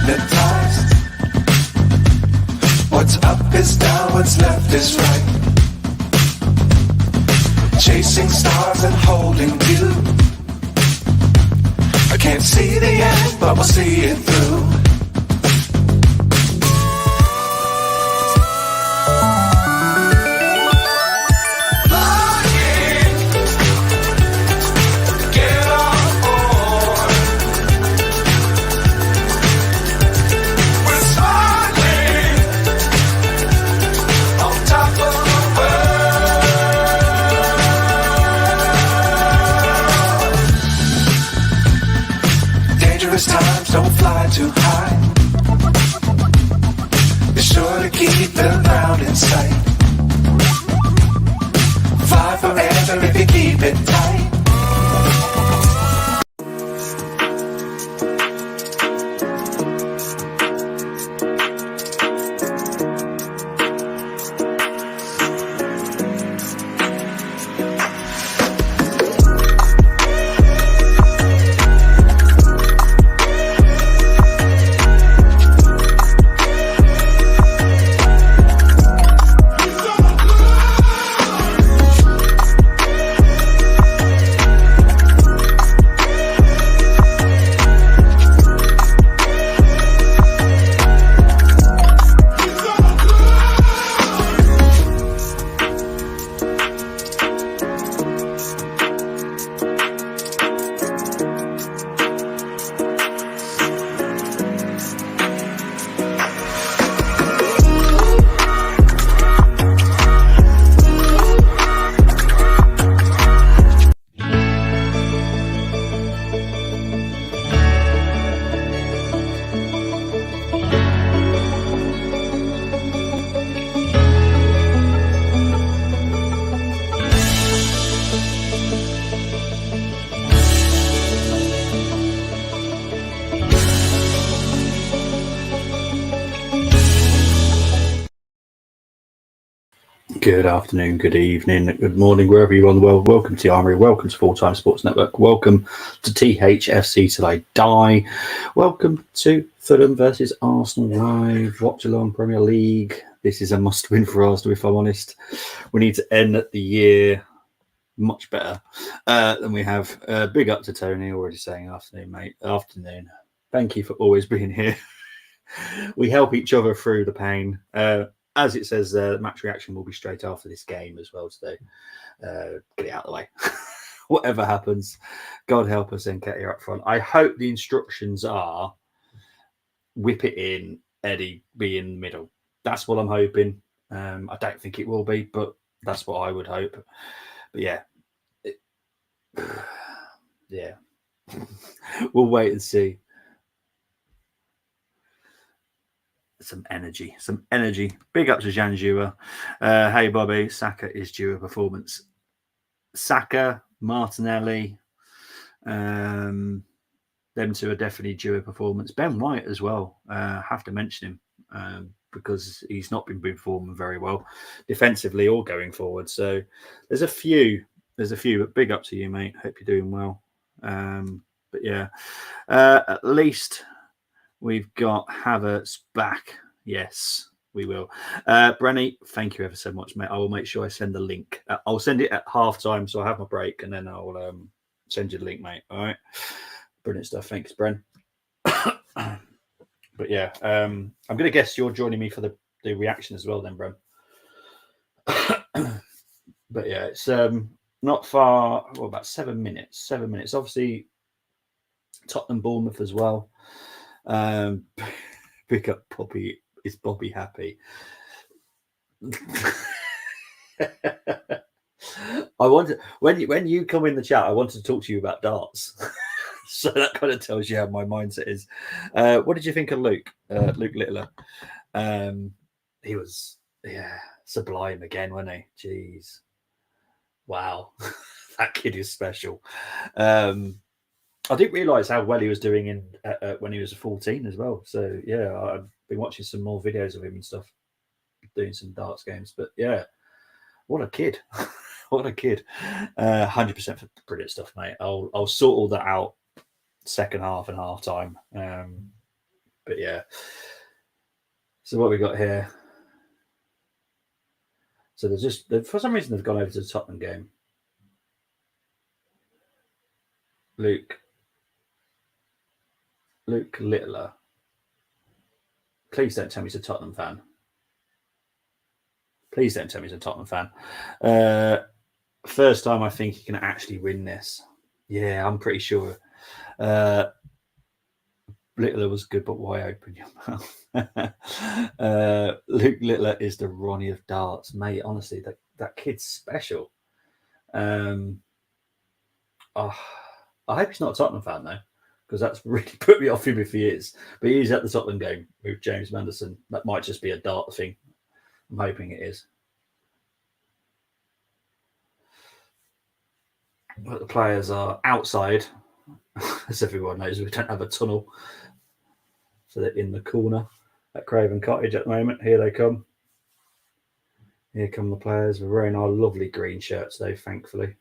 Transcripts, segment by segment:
hypnotized. What's up is down, what's left is right. Chasing stars and holding you. I can't see the end, but we'll see it through. Times don't fly too high. Be sure to keep the ground in sight. Fly forever if you keep it tight. Good afternoon, good evening, good morning, wherever you are in the world. Welcome to the Armory, welcome to Full Time Sports Network, welcome to THFC Till I Die, welcome to Fulham versus Arsenal live, Watchalong Premier League. This is a must-win for Arsenal, if I'm honest. We need to end the year much better than we have. Big up to Tony, already saying afternoon, mate. Afternoon. Thank you for always being here. We help each other through the pain. As it says, match reaction will be straight after this game as well today. Get it out of the way. Whatever happens, God help us, Nketiah up front. I hope the instructions are whip it in, Eddie be in the middle. That's what I'm hoping. I don't think it will be, but that's what I would hope. But yeah. Yeah. We'll wait and see. Some energy. Big up to Jan Jua. Hey, Bobby. Saka is due a performance. Saka, Martinelli, them two are definitely due a performance. Ben White as well. Have to mention him because he's not been performing very well defensively or going forward. So there's a few, but big up to you, mate. Hope you're doing well. But yeah, at least we've got Havertz back. Yes, we will. Brenny, thank you ever so much, mate. I will make sure I send the link. I'll send it at half time, so I have my break, and then I'll send you the link, mate. All right. Brilliant stuff. Thanks, Bren. But yeah, I'm going to guess you're joining me for the reaction as well then, Bren. But yeah, it's not far, about 7 minutes. 7 minutes. Obviously, Tottenham, Bournemouth as well. Pick up Poppy. Is Bobby happy? I wanted when you come in the chat, I wanted to talk to you about darts. So that kind of tells you how my mindset is. What did you think of Luke? Luke Littler. He was sublime again, wasn't he? Jeez. Wow. That kid is special. I didn't realise how well he was doing when he was 14 as well. So yeah, I've been watching some more videos of him and stuff, doing some darts games. But yeah, what a kid! What a kid! 100% for brilliant stuff, mate. I'll sort all that out second half and half time. But yeah. So what we got here? So for some reason they've gone over to the Tottenham game. Luke Littler. Please don't tell me he's a Tottenham fan. Please don't tell me he's a Tottenham fan. First time I think he can actually win this. Yeah, I'm pretty sure. Littler was good, but why open your mouth? Luke Littler is the Ronnie of darts, mate. Honestly, that kid's special. Oh, I hope he's not a Tottenham fan though, because that's really put me off him if he is. But he's at the Tottenham game with James Manderson. That might just be a dart thing. I'm hoping it is. But the players are outside, as everyone knows. We don't have a tunnel, so they're in the corner at Craven Cottage at the moment. Here they come. Here come the players. We're wearing our lovely green shirts, though, thankfully.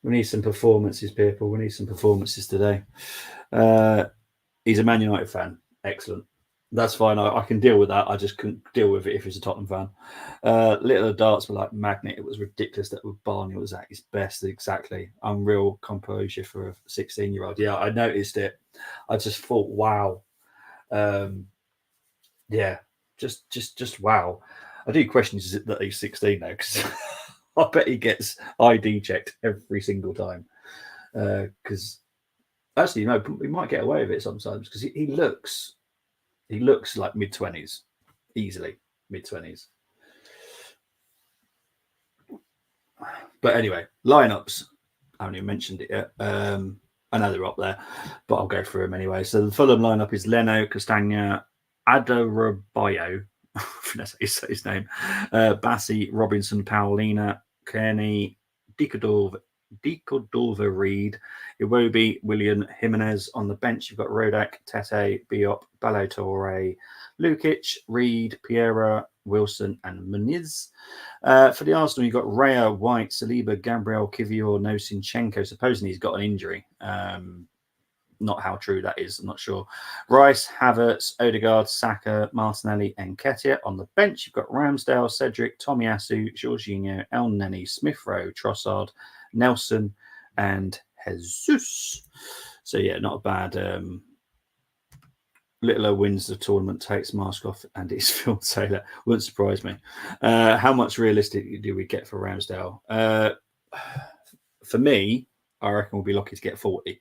We need some performances, people. We need some performances today. He's a Man United fan. Excellent. That's fine. I can deal with that. I just couldn't deal with it if he's a Tottenham fan. Little darts were like magnet. It was ridiculous that Barney was at his best. Exactly. Unreal composure for a 16-year-old. Yeah, I noticed it. I just thought, wow. Yeah, just wow. I do question is it that he's 16 now, because I bet he gets ID checked every single time. Because actually, no, he might get away with it sometimes because he looks like mid-20s, easily mid-20s. But anyway, lineups. I haven't even mentioned it yet. I know they're up there, but I'll go through them anyway. So the Fulham lineup is Leno, Castagna, Adarabioyo, I think that's how you say his name, Bassi, Robinson, Paulina, Kearney, Dicodorva, Reed, Iwobi, William, Jimenez. On the bench, you've got Rodak, Tete, Biop, Balotore, Lukic, Reed, Piera, Wilson, and Muniz. For the Arsenal, you've got Raya, White, Saliba, Gabriel, Kivior, Nosinchenko. Supposedly he's got an injury. Not how true that is, I'm not sure. Rice, Havertz, Odegaard, Saka, Martinelli, and Nketiah. On the bench, you've got Ramsdale, Cedric, Tomiyasu, Jorginho, El Neni, Smith Rowe, Trossard, Nelson, and Jesus. So yeah, not a bad. Littler wins the tournament, takes mask off, and it's Phil Taylor. Wouldn't surprise me. How much realistic do we get for Ramsdale? For me, I reckon we'll be lucky to get 40.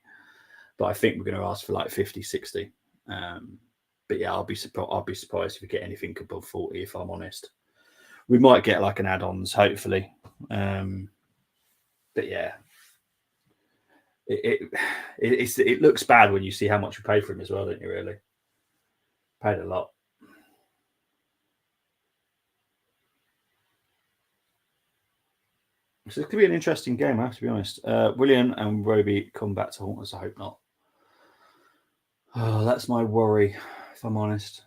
But I think we're going to ask for like 50, 60. But yeah, I'll be surprised if we get anything above 40, if I'm honest. We might get like an add-ons, hopefully. But yeah, it looks bad when you see how much we paid for him as well, don't you? Really paid a lot. So it could be an interesting game, I have to be honest. William and Roby come back to haunt us. I hope not. Oh, that's my worry, if I'm honest.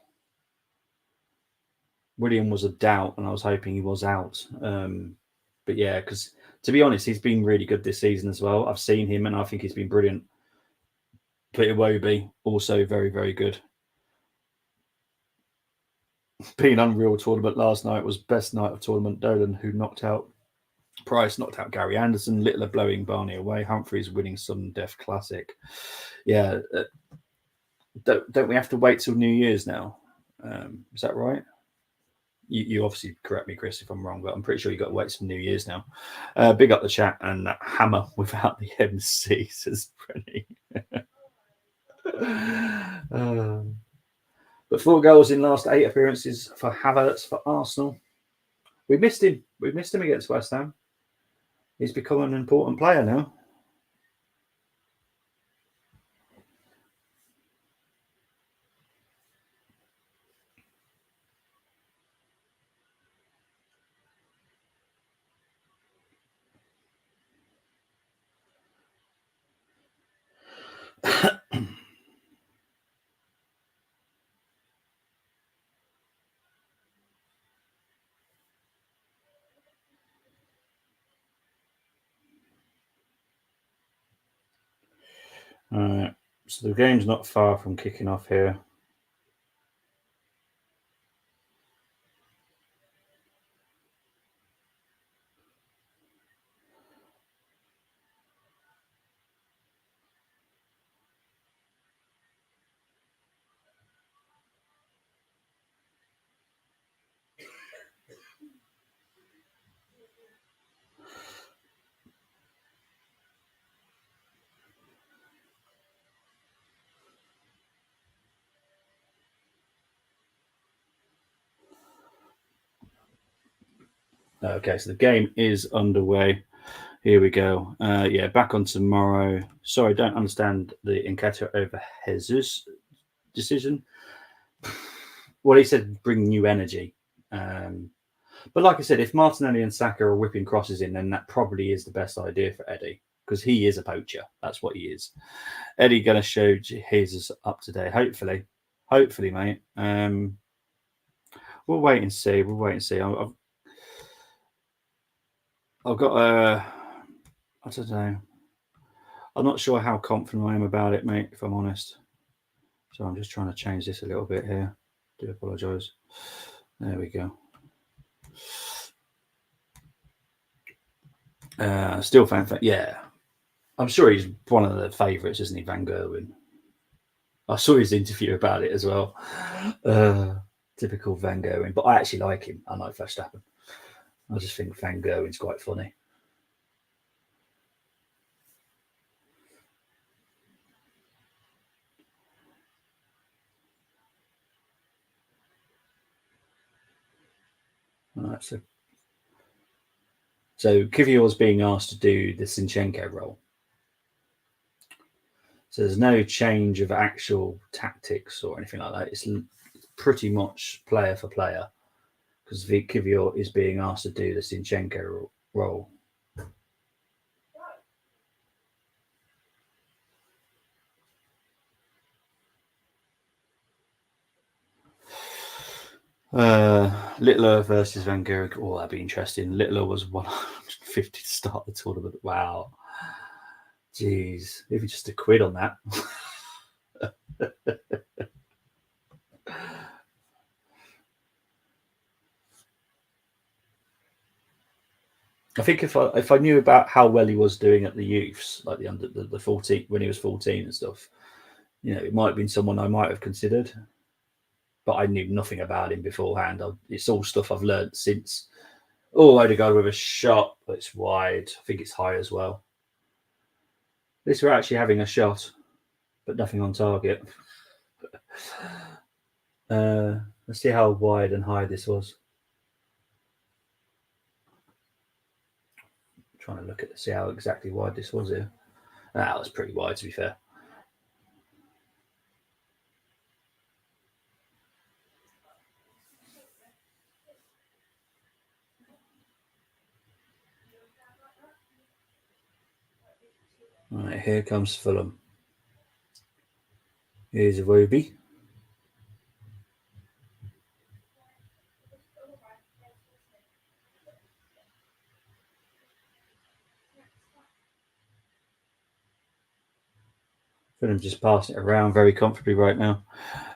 William was a doubt, and I was hoping he was out. But yeah, because to be honest, he's been really good this season as well. I've seen him, and I think he's been brilliant. But Iwobi, also very, very good. Being unreal tournament last night was best night of tournament. Dolan, who knocked out Price, knocked out Gary Anderson. Littler blowing Barney away. Humphreys winning some Def Classic. Yeah, don't we have to wait till New Year's now? Is that right? You obviously correct me, Chris, if I'm wrong, but I'm pretty sure you got to wait till New Year's now. Big up the chat and hammer without the MC, says Brenny. But 4 goals in last 8 appearances for Havertz for Arsenal. We missed him. We missed him against West Ham. He's become an important player now. All right. So the game's not far from kicking off here. Okay, so the game is underway. Here we go. Yeah, back on tomorrow. Sorry, don't understand the Encato over Jesus decision. Well, he said bring new energy. But like I said, if Martinelli and Saka are whipping crosses in, then that probably is the best idea for Eddie because he is a poacher. That's what he is. Eddie going to show Jesus up today. Hopefully, mate. We'll wait and see. I've got I don't know. I'm not sure how confident I am about it, mate, if I'm honest. So I'm just trying to change this a little bit here. Do apologise. There we go. Still fan. Yeah. I'm sure he's one of the favourites, isn't he, Van Gerwen? I saw his interview about it as well. Typical Van Gerwen. But I actually like him. I like Verstappen. I just think Van Gerwen's quite funny. All right, so Kivior's being asked to do the Zinchenko role. So there's no change of actual tactics or anything like that. It's pretty much player for player because Kivior is being asked to do the Zinchenko role. Littler versus Van Gerwen. Oh, that'd be interesting. Littler was 150 to start the tournament. Wow. Jeez. Maybe just £1 on that. I think if I knew about how well he was doing at the youths, like the 14 when he was 14 and stuff, it might have been someone I might have considered. But I knew nothing about him beforehand. It's all stuff I've learned since. Oh, Odegaard with a shot, but it's wide. I think it's high as well. At least we're actually having a shot, but nothing on target. Let's see how wide and high this was. I'm trying to look at see how exactly wide this was here. That was pretty wide, to be fair. All right, here comes Fulham. Here's Iwobi. Fulham just passing it around very comfortably right now.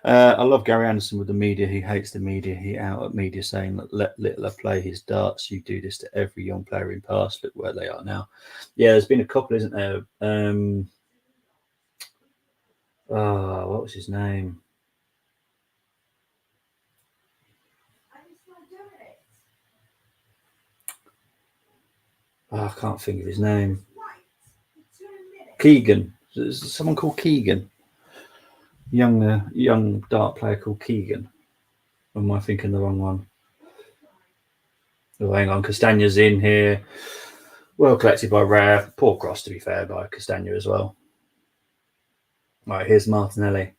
I love Gary Anderson with the media. He hates the media. He out at media saying that let Littler play his darts. You do this to every young player in past. Look where they are now. Yeah, there's been a couple, isn't there? What was his name? I can't think of his name. Keegan. There's someone called Keegan. Young dart player called Keegan. Or am I thinking the wrong one? Oh, hang on. Castagna's in here. Well collected by Rare. Poor cross, to be fair, by Castagna as well. All right, here's Martinelli.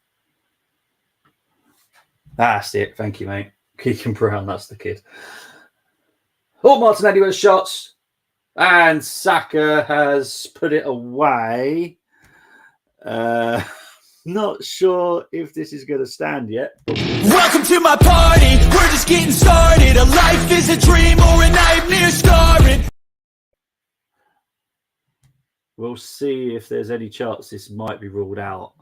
That's it. Thank you, mate. Keegan Brown, that's the kid. Oh, Martinelli with shots. And Saka has put it away. Not sure if this is going to stand yet. Welcome to my party. We're just getting started. A life is a dream or a nightmare scarring. We'll see if there's any chance this might be ruled out.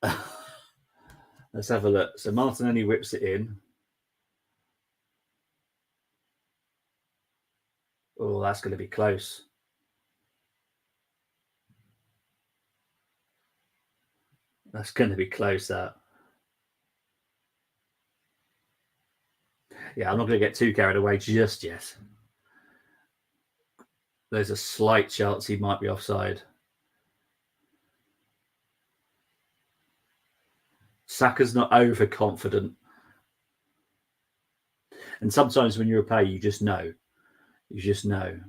Let's have a look. So Martinelli whips it in. Oh, that's going to be close. That's going to be close, that. Yeah, I'm not going to get too carried away just yet. There's a slight chance he might be offside. Saka's not overconfident. And sometimes when you're a player, you just know. You just know.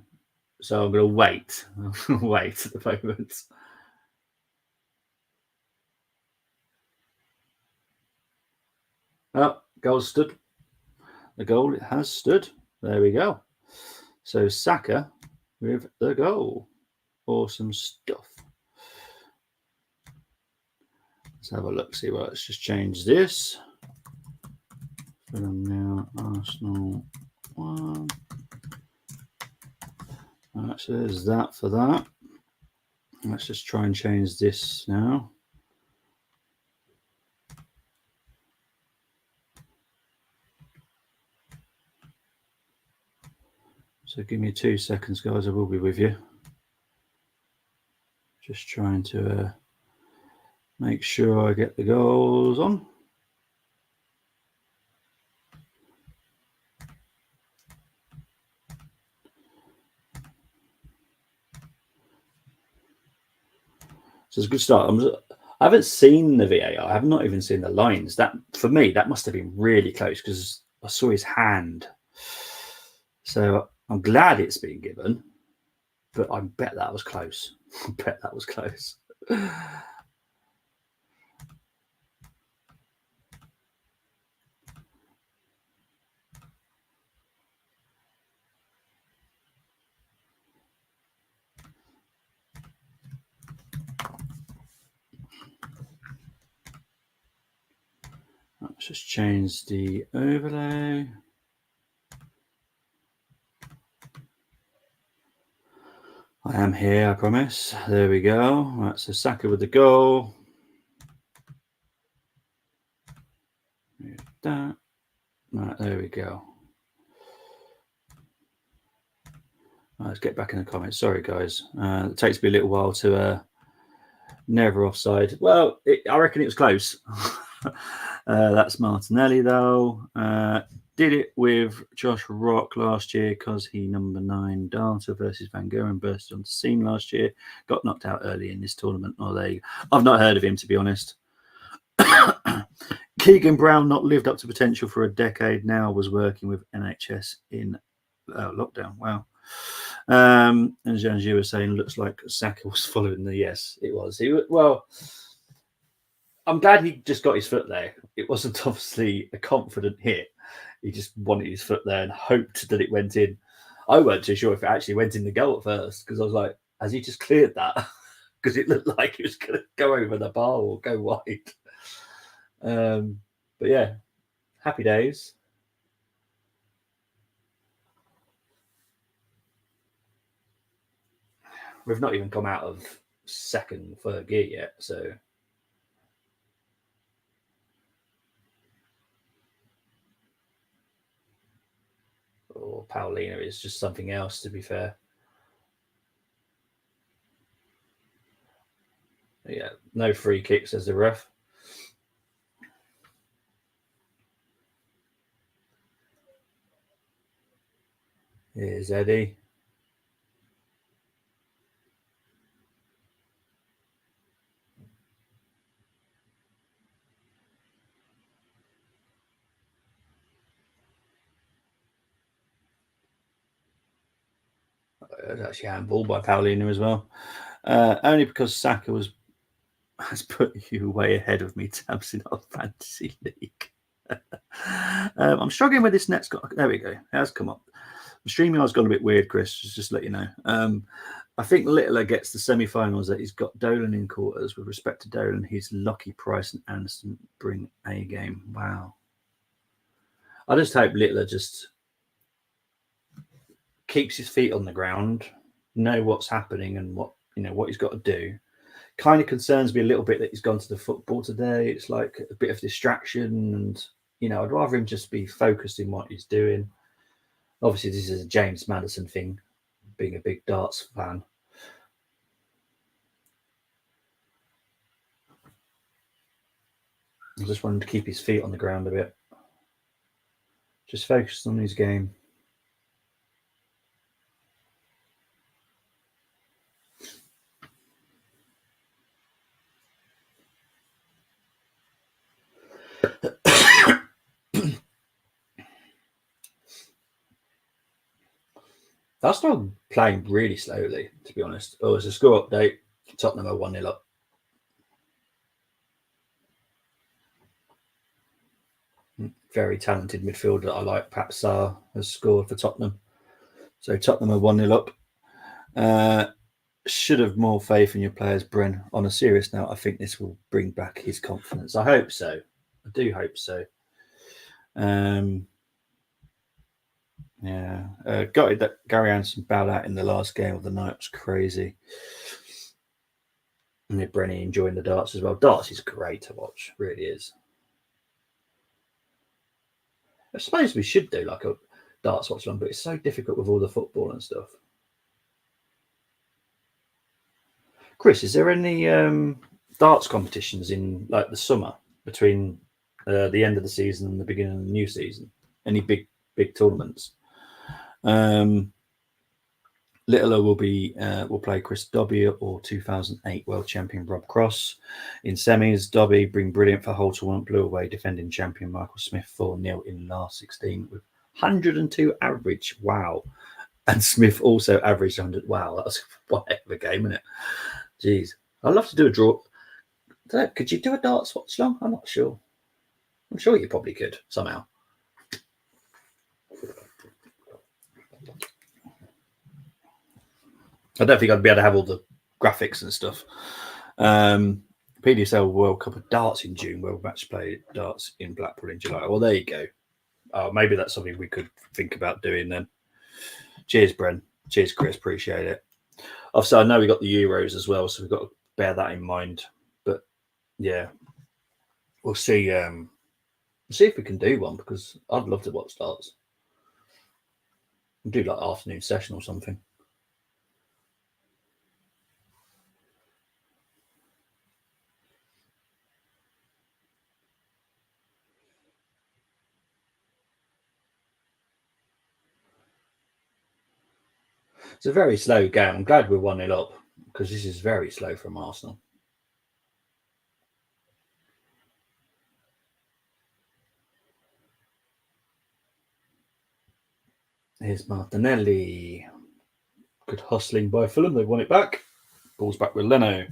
So I'm going to wait. Wait at the moment. Oh, goal stood. The goal has stood. There we go. So Saka with the goal. Awesome stuff. Let's have a look. See what. Let's just change this. Fulham now. Arsenal 1. Right, so there's that for that. Let's just try and change this now. So give me 2 seconds, guys. I will be with you. Just trying to make sure I get the goals on. So it's a good start. I haven't seen the VAR. I have not even seen the lines. That, for me, that must have been really close because I saw his hand. So I'm glad it's been given, but I bet that was close. I bet that was close. Let's just change the overlay. I am here, I promise. There we go. Right, so Saka with the goal. That. Right, there we go. Right, let's get back in the comments. Sorry, guys. It takes me a little while to never offside. Well, I reckon it was close. That's Martinelli, though. Did it with Josh Rock last year because he number 9 Data versus Van Gogh burst onto the scene last year. Got knocked out early in this tournament. I've not heard of him, to be honest. Keegan Brown not lived up to potential for a decade now, was working with NHS in lockdown. Wow. And Janji was saying, looks like Saka was following the yes, it was. Well, I'm glad he just got his foot there. It wasn't obviously a confident hit. He just wanted his foot there and hoped that it went in. I weren't too sure if it actually went in the goal at first because I was like, has he just cleared that? Because it looked like he was going to go over the bar or go wide. But yeah, happy days. We've not even come out of second, third gear yet, so. Or Paulina is just something else, to be fair. Yeah, no free kicks as the ref. Here's Eddie. It was actually handball by Paulina as well. Only because Saka has put you way ahead of me, Tabs, in our fantasy league. I'm struggling with this net. There we go. It has come up. The StreamYard's gone a bit weird, Chris. Just to let you know. I think Littler gets the semi-finals that he's got Dolan in quarters. With respect to Dolan, he's lucky Price and Anderson bring a game. Wow. I just hope Littler just keeps his feet on the ground, know what's happening and what he's got to do. kind of concerns me a little bit that he's gone to the football today. It's like a bit of distraction, and I'd rather him just be focused in what he's doing. Obviously, this is a James Maddison thing, being a big darts fan. I just wanted to keep his feet on the ground a bit. Just focused on his game. That's not playing really slowly, to be honest. Oh, it's a score update. Tottenham are 1-0 up. Very talented midfielder that I like, Pat Sarr, has scored for Tottenham. So Tottenham are 1-0 up. Should have more faith in your players, Bren. On a serious note, I think this will bring back his confidence. I hope so. I do hope so. Got it that Gary Anderson bowed out in the last game of the night. It was crazy. And Brenny enjoying the darts as well. Darts is great to watch, really is. I suppose we should do like a darts watch along, but it's so difficult with all the football and stuff. Chris, is there any darts competitions in like the summer between the end of the season and the beginning of the new season? Any big tournaments? Littler will play Chris Dobby or 2008 world champion Rob Cross. In semis, Dobby being brilliant for whole tournament, blew away defending champion Michael Smith 4-0 in last 16 with 102 average. Wow. And Smith also averaged 100. Wow, that was one heck of a game, isn't it? Jeez. I'd love to do a draw. Could you do a darts watch long? I'm not sure. I'm sure you probably could somehow. I don't think I'd be able to have all the graphics and stuff. PDSL World Cup of Darts in June. World Match Play Darts in Blackpool in July. Well, there you go. Maybe that's something we could think about doing then. Cheers, Bren. Cheers, Chris. Appreciate it. Obviously, I know we got the Euros as well, so we've got to bear that in mind. But yeah, we'll see. See if we can do one, because I'd love to watch darts. We'll do like afternoon session or something. It's a very slow game. I'm glad we're 1-0 up, because this is very slow from Arsenal. Here's Martinelli. Good hustling by Fulham. They've won it back. Ball's back with Leno.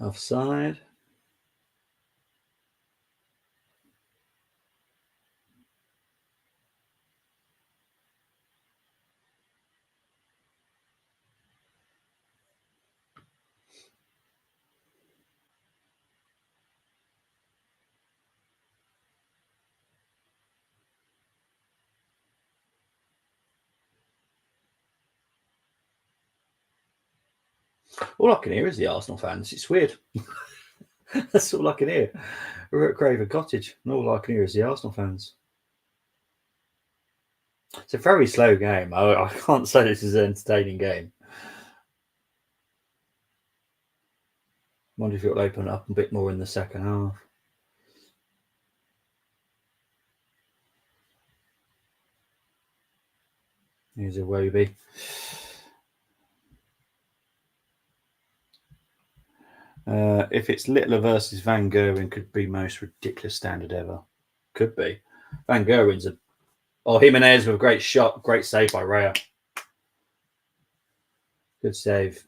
Offside. All I can hear is the Arsenal fans. It's weird. That's all I can hear. We're at Craven Cottage, and all I can hear is the Arsenal fans. It's a very slow game. I can't say this is an entertaining game. Wonder if it'll open up a bit more in the second half. Here's a Wobie. If it's Littler versus Van Gerwen, could be most ridiculous standard ever. Could be. Van Gerwen's Jimenez with a great shot. Great save by Raya. Good save.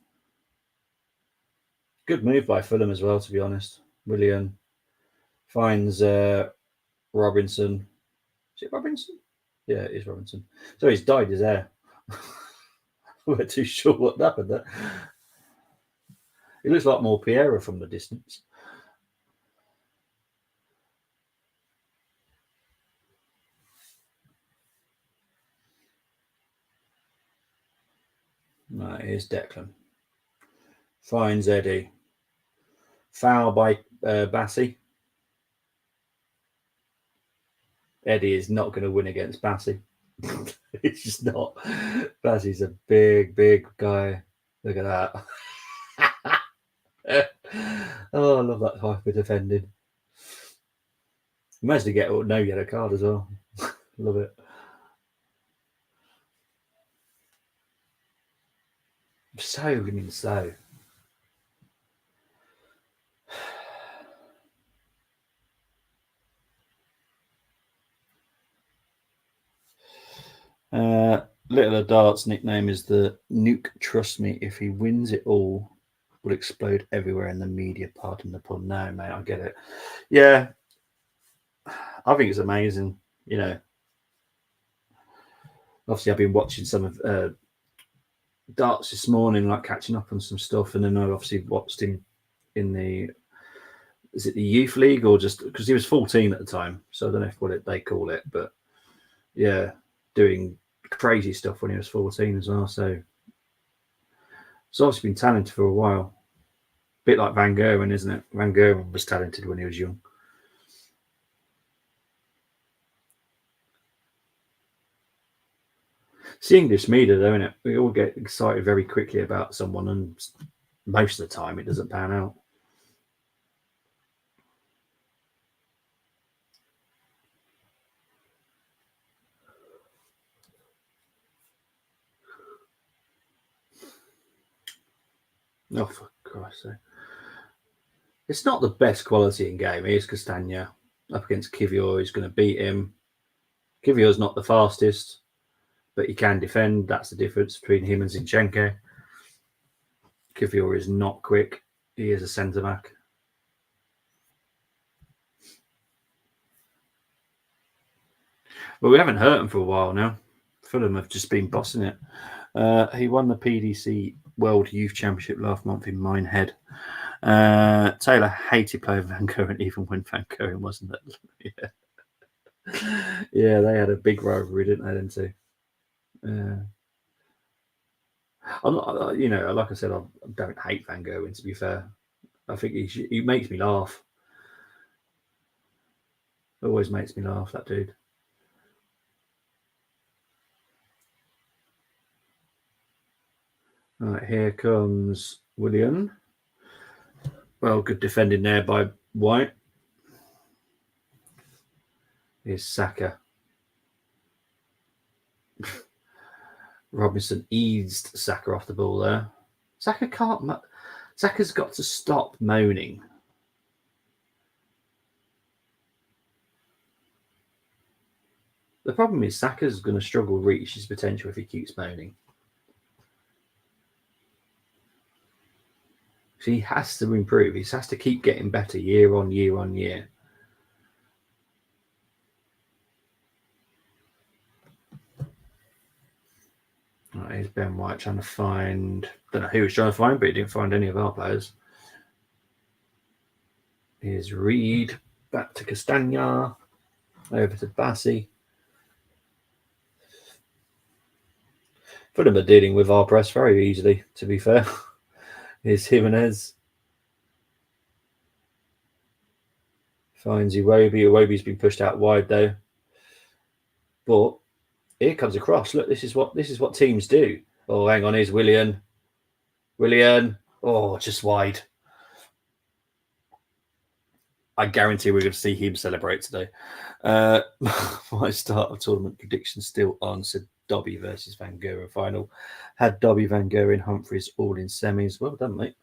Good move by Fulham as well, to be honest. Willian finds Robinson. Is it Robinson? Yeah, it is Robinson. So he's dyed his hair. We're not too sure what happened there. It looks like more Piera from the distance. Right, here's Declan. Finds Eddie. Foul by Bassi. Eddie is not going to win against Bassi. It's just not. Bassi's a big, big guy. Look at that. Oh, I love that hyper defending. You managed to get no yellow card as well. Love it. So slow. Little Dart's nickname is the Nuke. Trust me, if he wins it all, will explode everywhere in the media. Pardon the pun. No, mate, I get it. Yeah, I think it's amazing. You know, obviously I've been watching some of Darts this morning, like catching up on some stuff, and then I obviously watched him in is it the youth league or just because he was 14 at the time, so I don't know what they call it, but yeah, doing crazy stuff when he was 14 as well. So he's obviously been talented for a while. Bit like Van Gerwen, isn't it? Van Gerwen was talented when he was young. It's the English media, though, isn't it? We all get excited very quickly about someone, and most of the time it doesn't pan out. Oh, for Christ's sake. It's not the best quality in game. Here's Castagna up against Kivior. He's going to beat him. Kivior's not the fastest, but he can defend. That's the difference between him and Zinchenko. Kivior is not quick. He is a centre-back. Well, we haven't hurt him for a while now. Fulham have just been bossing it. He won the PDC World Youth Championship last month in Minehead. Taylor hated playing Van Gerwen even when Van Gerwen wasn't there. Yeah, they had a big rivalry, didn't they? Them two. I'm not, like I said, I don't hate Van Gerwen. To be fair, I think he makes me laugh. Always makes me laugh, that dude. All right, here comes Willian. Well, good defending there by White. Here's Saka. Robinson eased Saka off the ball there. Saka's got to stop moaning. The problem is Saka's going to struggle to reach his potential if he keeps moaning. So he has to improve. He has to keep getting better year on year on year. Right, here's Ben White trying to find... don't know who he was trying to find, but he didn't find any of our players. Here's Reed. Back to Castagna. Over to Bassi. Fulham are dealing with our press very easily, to be fair. Here's Jimenez. Finds Iwobi. Iwobi's been pushed out wide though. But here comes a cross. Look, this is what teams do. Oh, hang on, here's Willian. Oh, just wide. I guarantee we're going to see him celebrate today. My start of tournament prediction still on, said Dobby versus Van Gerwen final. Had Dobby, Van Gerwen, Humphreys all in semis. Well done, mate.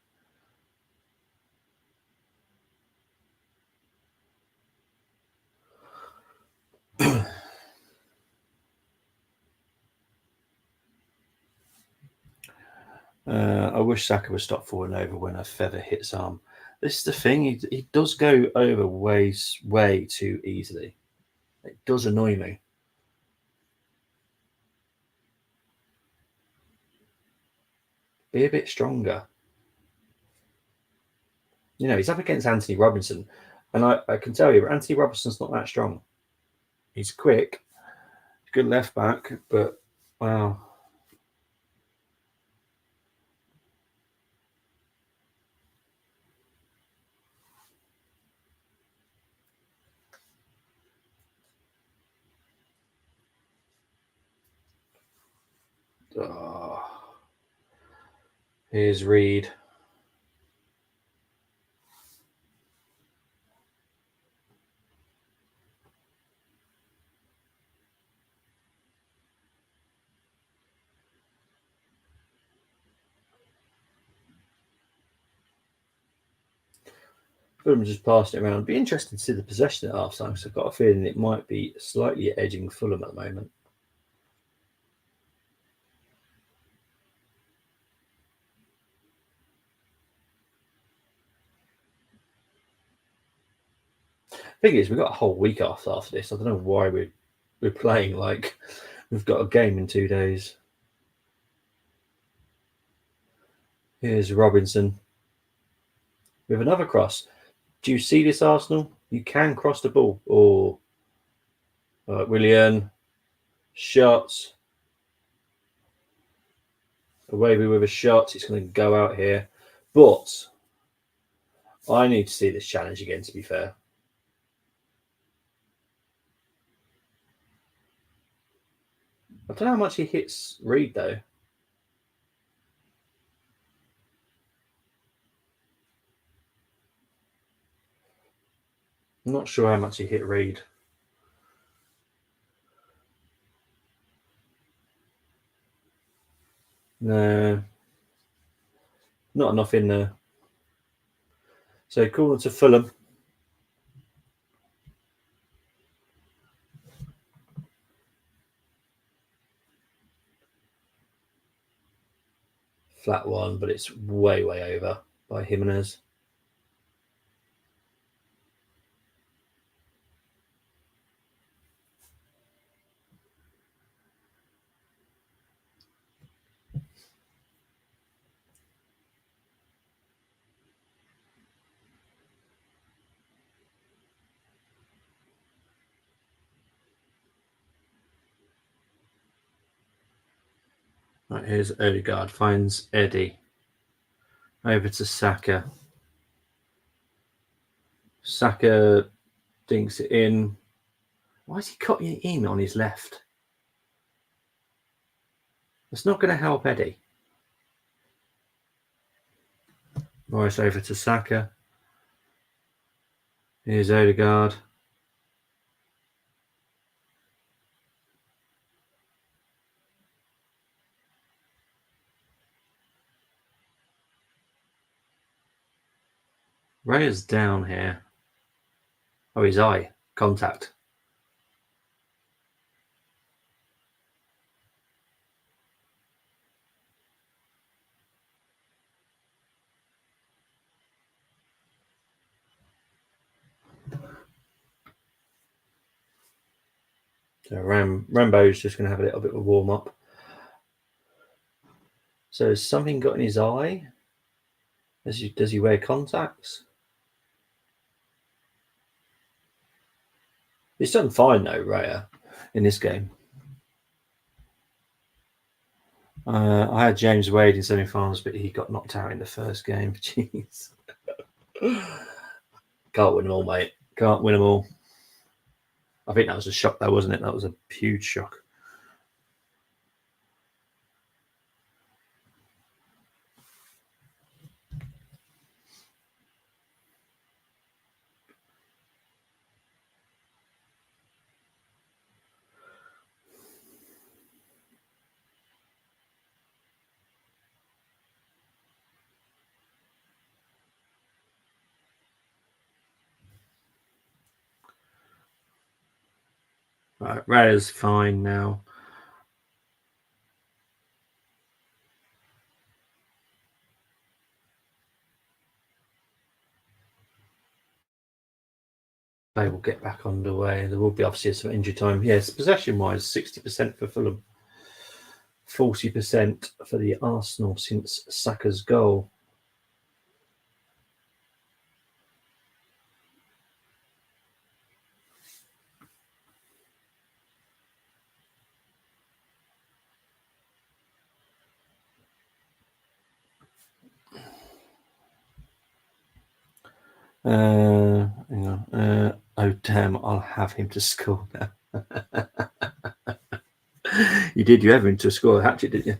I wish Saka would stop falling over when a feather hits arm. This is the thing. He does go over way too easily. It does annoy me. Be a bit stronger. You know, he's up against Anthony Robinson. And I can tell you, Anthony Robinson's not that strong. He's quick. Good left back. But, wow. Oh. Here's Reed. Fulham just passed it around. Be interesting to see the possession at half time, because I've got a feeling it might be slightly edging Fulham at the moment. Thing is, we've got a whole week off after this. I don't know why we're playing like we've got a game in 2 days. Here's Robinson with another cross. Do you see this, Arsenal? You can cross the ball. Or Willian shots. Away with a shot. It's going to go out here. But I need to see this challenge again, to be fair. I don't know how much he hits Reed, though. I'm not sure how much he hit Reed. No. Not enough in there. So corner to Fulham. Flat one, but it's way over by Jimenez. Right, here's Odegaard, finds Eddie. Over to Saka. Saka dinks it in. Why is he cutting in on his left? It's not going to help Eddie. Morris over to Saka. Here's Odegaard. Raya's down here. Oh, his eye. Contact. So Rambo's just going to have a little bit of a warm up. So has something got in his eye? Does he wear contacts? He's done fine though, Raya, in this game. I had James Wade in semi-finals, but he got knocked out in the first game. Jeez. Can't win them all, mate. Can't win them all. I think that was a shock, though, wasn't it? That was a huge shock. Right, Raya's fine now. They will get back underway. There will be obviously some injury time. Yes, possession-wise, 60% for Fulham, 40% for the Arsenal since Saka's goal. Hang on. Oh damn! I'll have him to score now. You did. You ever into a score a hat-trick, didn't you?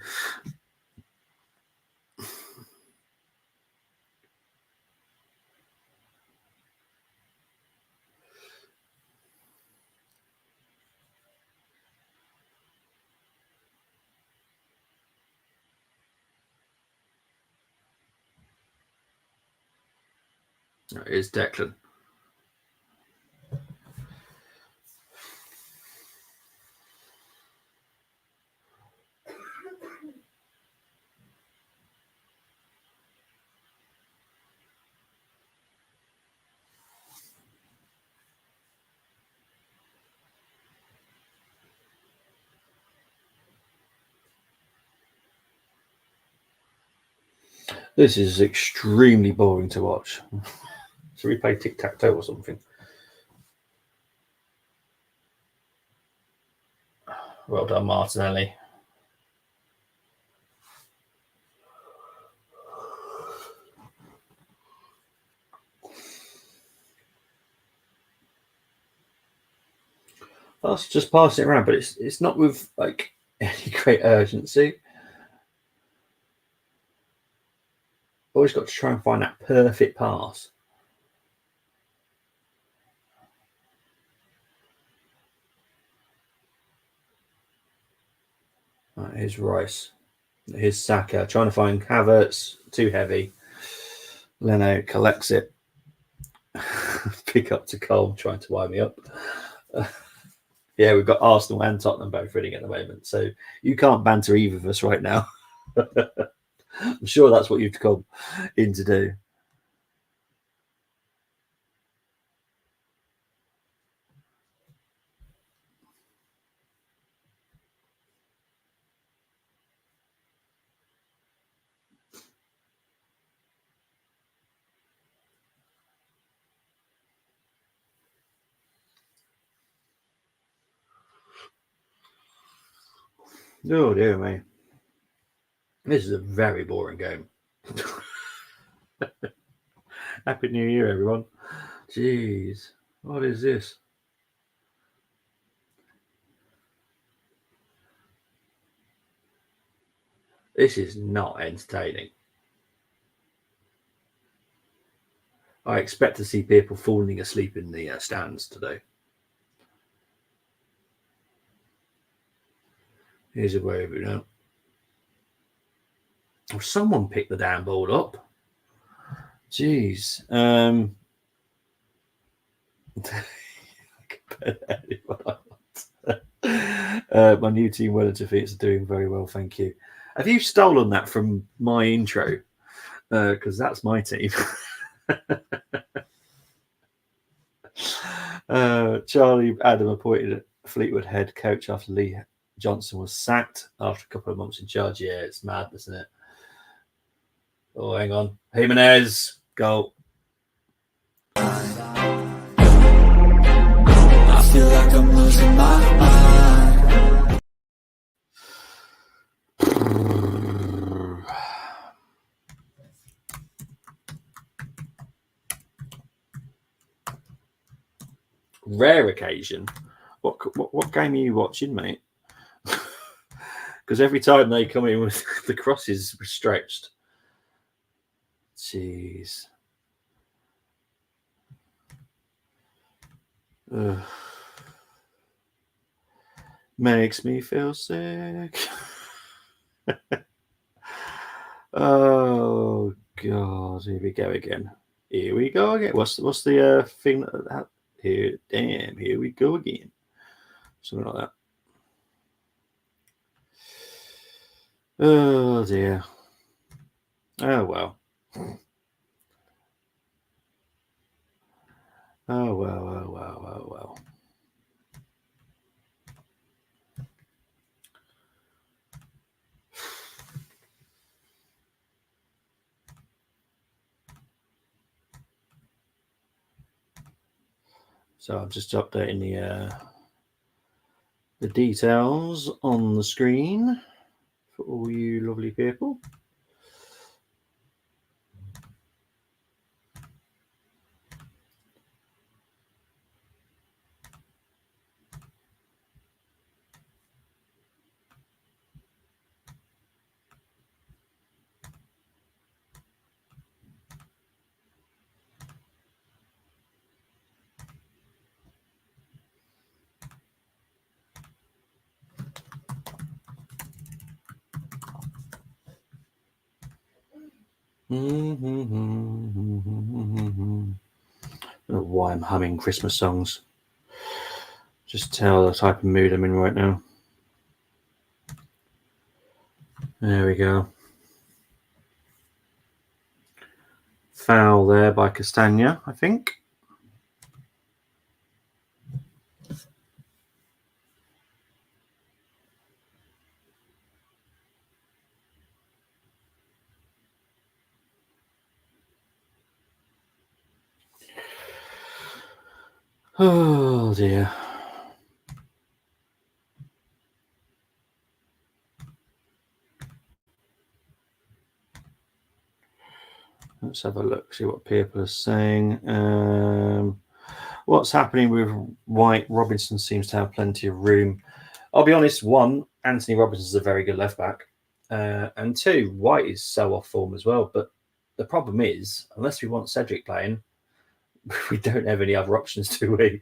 It is Declan. This is extremely boring to watch. Should we play tic-tac-toe or something? Well done, Martinelli. That's just passing it around, but it's not with like any great urgency. Always got to try and find that perfect pass. Right, here's Rice. Here's Saka trying to find Havertz. Too heavy. Leno collects it. Pick up to Cole, trying to wind me up. Yeah, we've got Arsenal and Tottenham both winning at the moment, so you can't banter either of us right now. I'm sure that's what you've come in to do. Oh dear me. This is a very boring game. Happy New Year, everyone. Jeez, what is this? This is not entertaining. I expect to see people falling asleep in the stands today. Here's a way of it now. Oh, someone picked the damn ball up. Jeez. My new team, well defeats, are doing very well, thank you. Have you stolen that from my intro? Because that's my team. Charlie Adam appointed Fleetwood head coach after Lee Johnson was sacked after a couple of months in charge. Yeah, it's madness, isn't it? Oh, hang on. Jimenez, goal. I feel like I'm losing my mind. Rare occasion. What game are you watching, mate? Because every time they come in with the crosses stretched. Jeez. Ugh. Makes me feel sick. Oh God, here we go again. Here we go again. What's the thing that here? Damn, here we go again. Something like that. Oh dear. Oh well. Oh well. Oh well. Oh well. So I'm just updating the details on the screen for all you lovely people. I don't know why I'm humming Christmas songs. Just tell the type of mood I'm in right now. There we go. Foul there by Castagna, I think. Oh dear. Let's have a look, see what people are saying. What's happening with White? Robinson seems to have plenty of room. I'll be honest, one, Anthony Robinson's a very good left back. And two, White is so off form as well. But the problem is, unless we want Cedric playing, we don't have any other options, do we?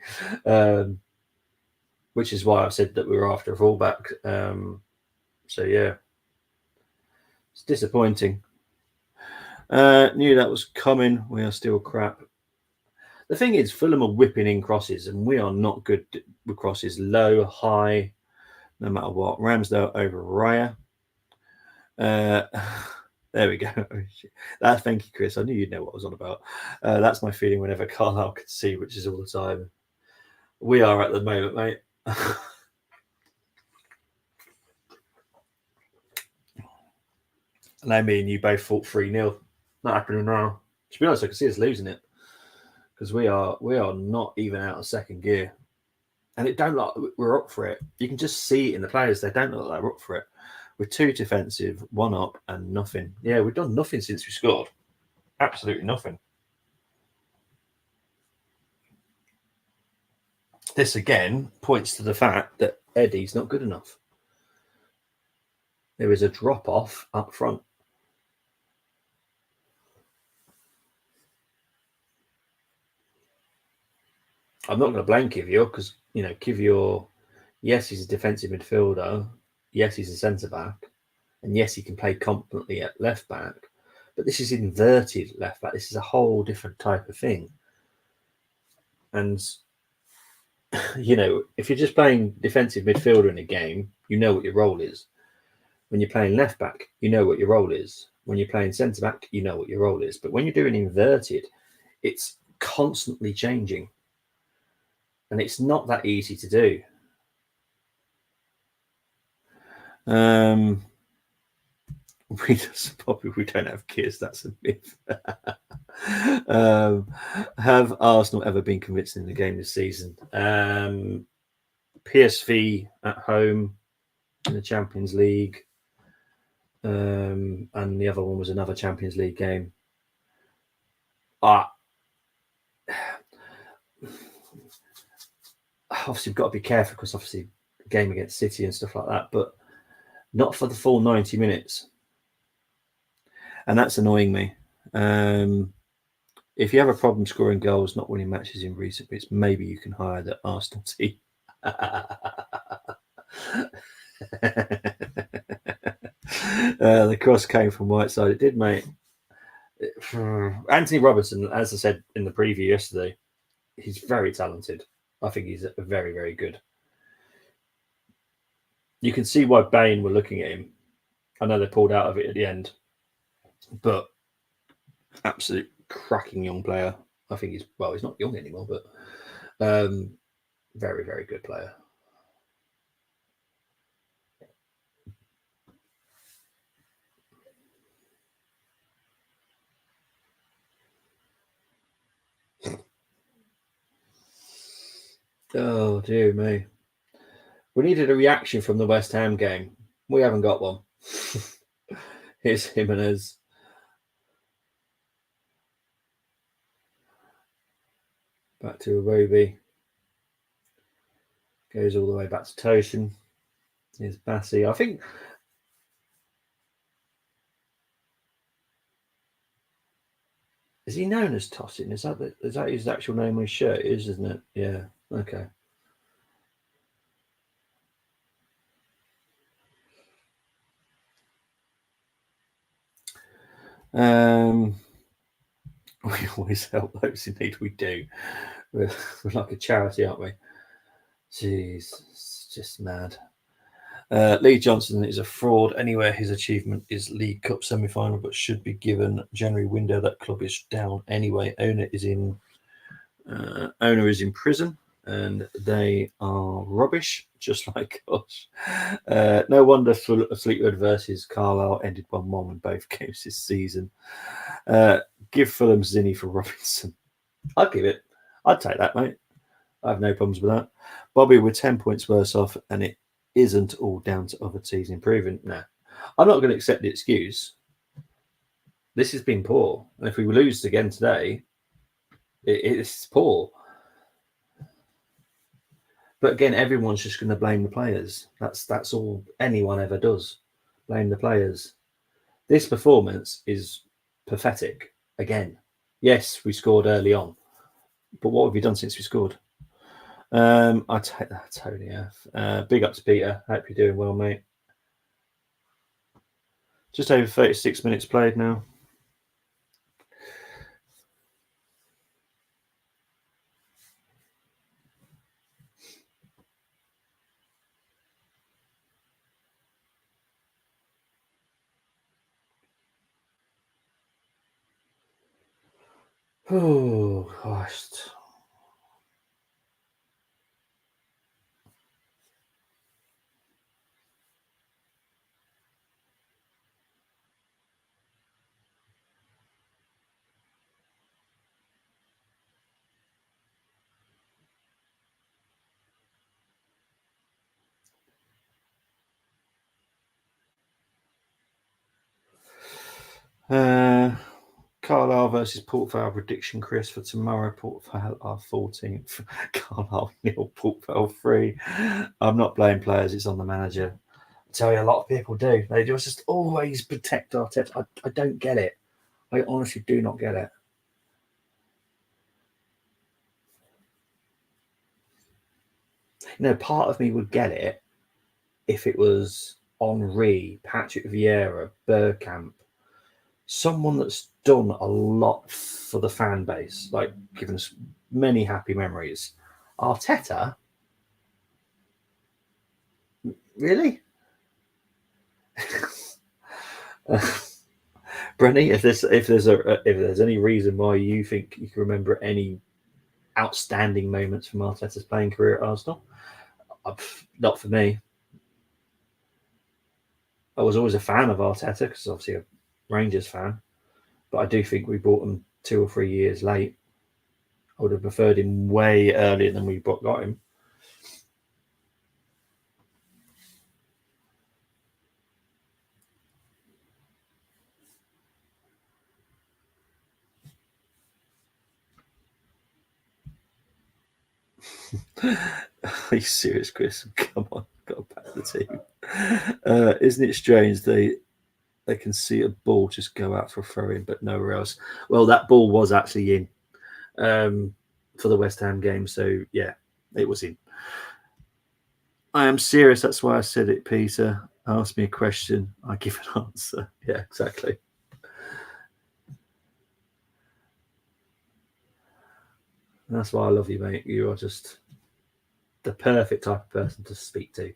Which is why I said that we were after a fullback. So, yeah, it's disappointing. Knew that was coming. We are still crap. The thing is, Fulham are whipping in crosses, and we are not good with crosses. Low, high, no matter what. Ramsdale over Raya. There we go. Thank you, Chris. I knew you'd know what I was on about. That's my feeling whenever Carlisle could see, which is all the time. We are at the moment, mate. And I mean, you both fought 3-0. Not happening now. To be honest, I can see us losing it because we are not even out of second gear, and it don't look we're up for it. You can just see it in the players; they don't look like we're up for it. We're too defensive, one up, and nothing. Yeah, we've done nothing since we scored. Absolutely nothing. This again points to the fact that Eddie's not good enough. There is a drop off up front. I'm not going to blame Kivior because, Kivior, yes, he's a defensive midfielder. Yes, he's a centre back. And yes, he can play competently at left back. But this is inverted left back. This is a whole different type of thing. And, if you're just playing defensive midfielder in a game, you know what your role is. When you're playing left back, you know what your role is. When you're playing centre back, you know what your role is. But when you're doing inverted, it's constantly changing. And it's not that easy to do. We don't have kids. That's a myth. Have Arsenal ever been convincing in the game this season? PSV at home in the Champions League, and the other one was another Champions League game. Obviously, we've got to be careful because obviously the game against City and stuff like that, but not for the full 90 minutes. And that's annoying me. If you have a problem scoring goals, not winning matches in recent weeks, maybe you can hire the Arsenal team. The cross came from Whiteside. It did, mate. Anthony Robertson, as I said in the preview yesterday, he's very talented. I think he's very, very good. You can see why Bain were looking at him. I know they pulled out of it at the end, but absolute cracking young player. I think he's not young anymore, but very, very good player. Oh, dear me. We needed a reaction from the West Ham game. We haven't got one. Here's Jimenez. Back to Iwobi. Goes all the way back to Toshin. Here's Bassi. I think... Is he known as Tossin? Is that his actual name on his shirt? It is, isn't it? Yeah. Okay. We always help those in need. We do. We're like a charity, aren't we? Jeez, it's just mad. Lee Johnson is a fraud anywhere. His achievement is League Cup semi-final, but should be given January window. That club is down anyway. Owner is in prison, and they are rubbish, just like us. No wonder Fleetwood versus Carlisle ended 1-1 in both games this season. Give Fulham Zinni for Robinson. I'd give it. I'd take that, mate. I have no problems with that. Bobby, we're 10 points worse off, and it isn't all down to other teams improving. No, I'm not going to accept the excuse. This has been poor. And if we lose again today, it's poor. But again, everyone's just going to blame the players. That's all anyone ever does. Blame the players. This performance is pathetic. Again, yes, we scored early on, but what have we done since we scored? I take that, Tony F. Big up to Peter. Hope you're doing well, mate. Just over 36 minutes played now. Oh, gosh. Carlisle versus Port Vale prediction, Chris, for tomorrow. Port Vale are 14th. Carlisle 0, Port Vale 3. I'm not blaming players, it's on the manager. I tell you, a lot of people do. They just always protect Arteta. I don't get it. I honestly do not get it. Part of me would get it if it was Henri, Patrick Vieira, Bergkamp, someone that's done a lot for the fan base, like given us many happy memories. Arteta, really? Brenny, if there's any reason why you think you can remember any outstanding moments from Arteta's playing career at Arsenal, not for me. I was always a fan of Arteta because obviously a Rangers fan, but I do think we bought him 2 or 3 years late. I would have preferred him way earlier than we got him. Are you serious, Chris? Come on, got to back the team. Isn't it strange they can see a ball just go out for a throw-in, but nowhere else? Well, that ball was actually in for the West Ham game, so yeah, it was in. I am serious. That's why I said it, Peter. Ask me a question, I give an answer. Yeah, exactly. That's why I love you, mate. You are just the perfect type of person to speak to.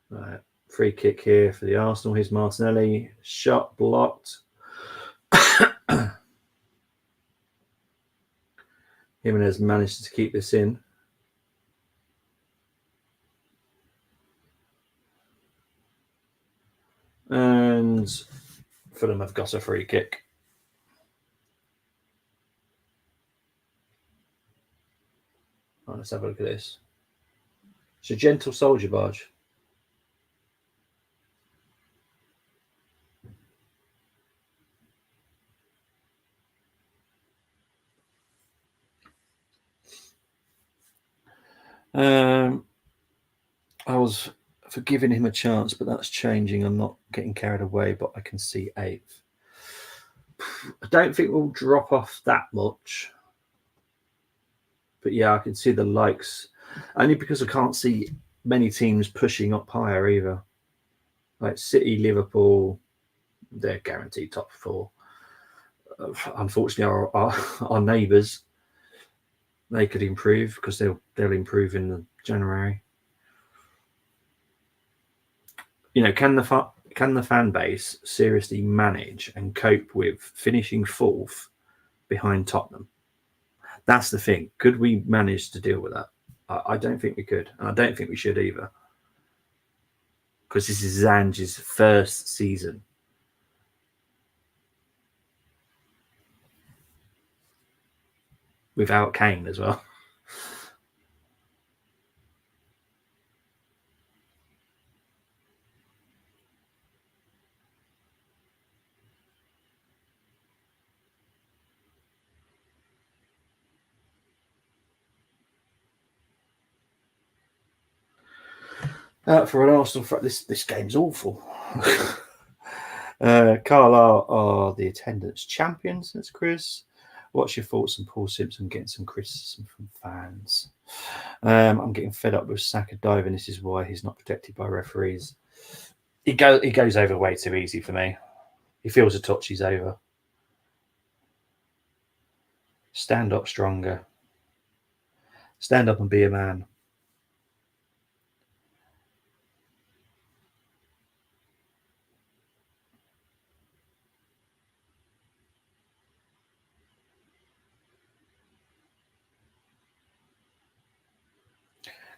Right, free kick here for the Arsenal. Here's Martinelli. Shot blocked. Jimenez managed to keep this in. And Fulham have got a free kick. Right, let's have a look at this. It's a gentle soldier barge. I was for giving him a chance, but that's changing. I'm not getting carried away, but I can see 8th. I don't think we'll drop off that much. But yeah, I can see the likes. Only because I can't see many teams pushing up higher either. Like City, Liverpool, they're guaranteed top 4. Unfortunately, our neighbours, they could improve because they'll improve in the January. You know, can the fan base seriously manage and cope with finishing 4th behind Tottenham? That's the thing. Could we manage to deal with that? I don't think we could, and I don't think we should either, because this is Zange's first season. Without Kane as well. For an Arsenal, this game's awful. Carlisle are the attendance champions. That's Chris. What's your thoughts on Paul Simpson getting some criticism from fans? I'm getting fed up with Saka diving. This is why he's not protected by referees. He goes over way too easy for me. He feels a touch, he's over. Stand up stronger. Stand up and be a man.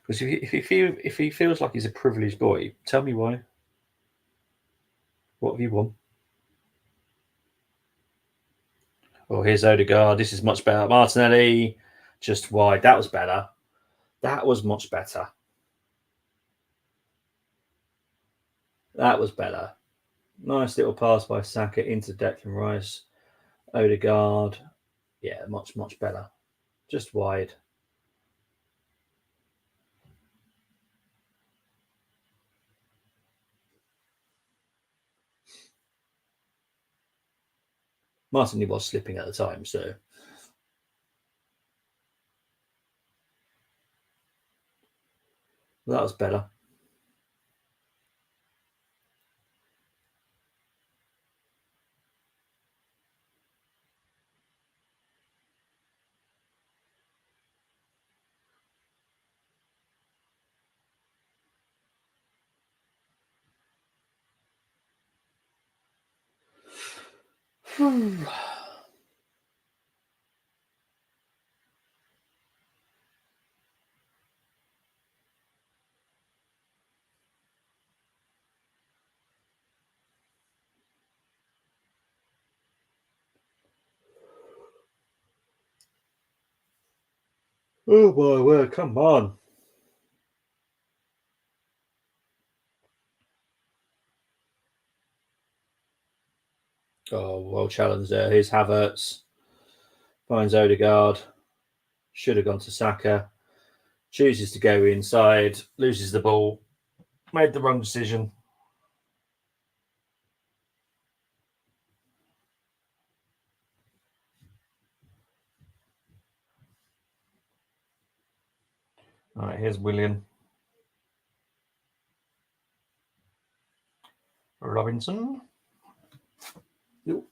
Because if he feels like he's a privileged boy, tell me why. What have you won? Oh, here's Odegaard. This is much better. Martinelli, just wide. That was better. That was much better. That was better. Nice little pass by Saka into Declan Rice. Odegaard. Yeah, much better. Just wide. Martinelli was slipping at the time, so that was better. Oh my word, come on. Oh, well challenged there. Here's Havertz. Finds Odegaard. Should have gone to Saka. Chooses to go inside. Loses the ball. Made the wrong decision. All right, here's William. Robinson. Yep.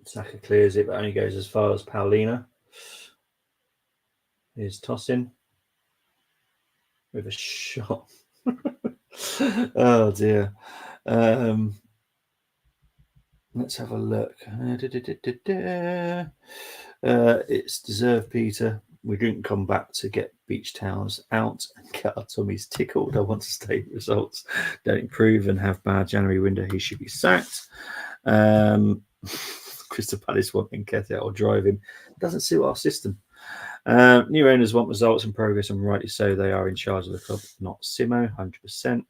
Saka clears it, but only goes as far as Paulina. Here's Tosin with a shot. Oh dear. Let's have a look. It's deserved, Peter. We didn't come back to get beach towels out and get our tummies tickled. I want to state results don't improve and have bad January window. He should be sacked. Crystal Palace want Nketiah or drive him. Doesn't suit our system. New owners want results and progress, and rightly so. They are in charge of the club, not Simo, 100%.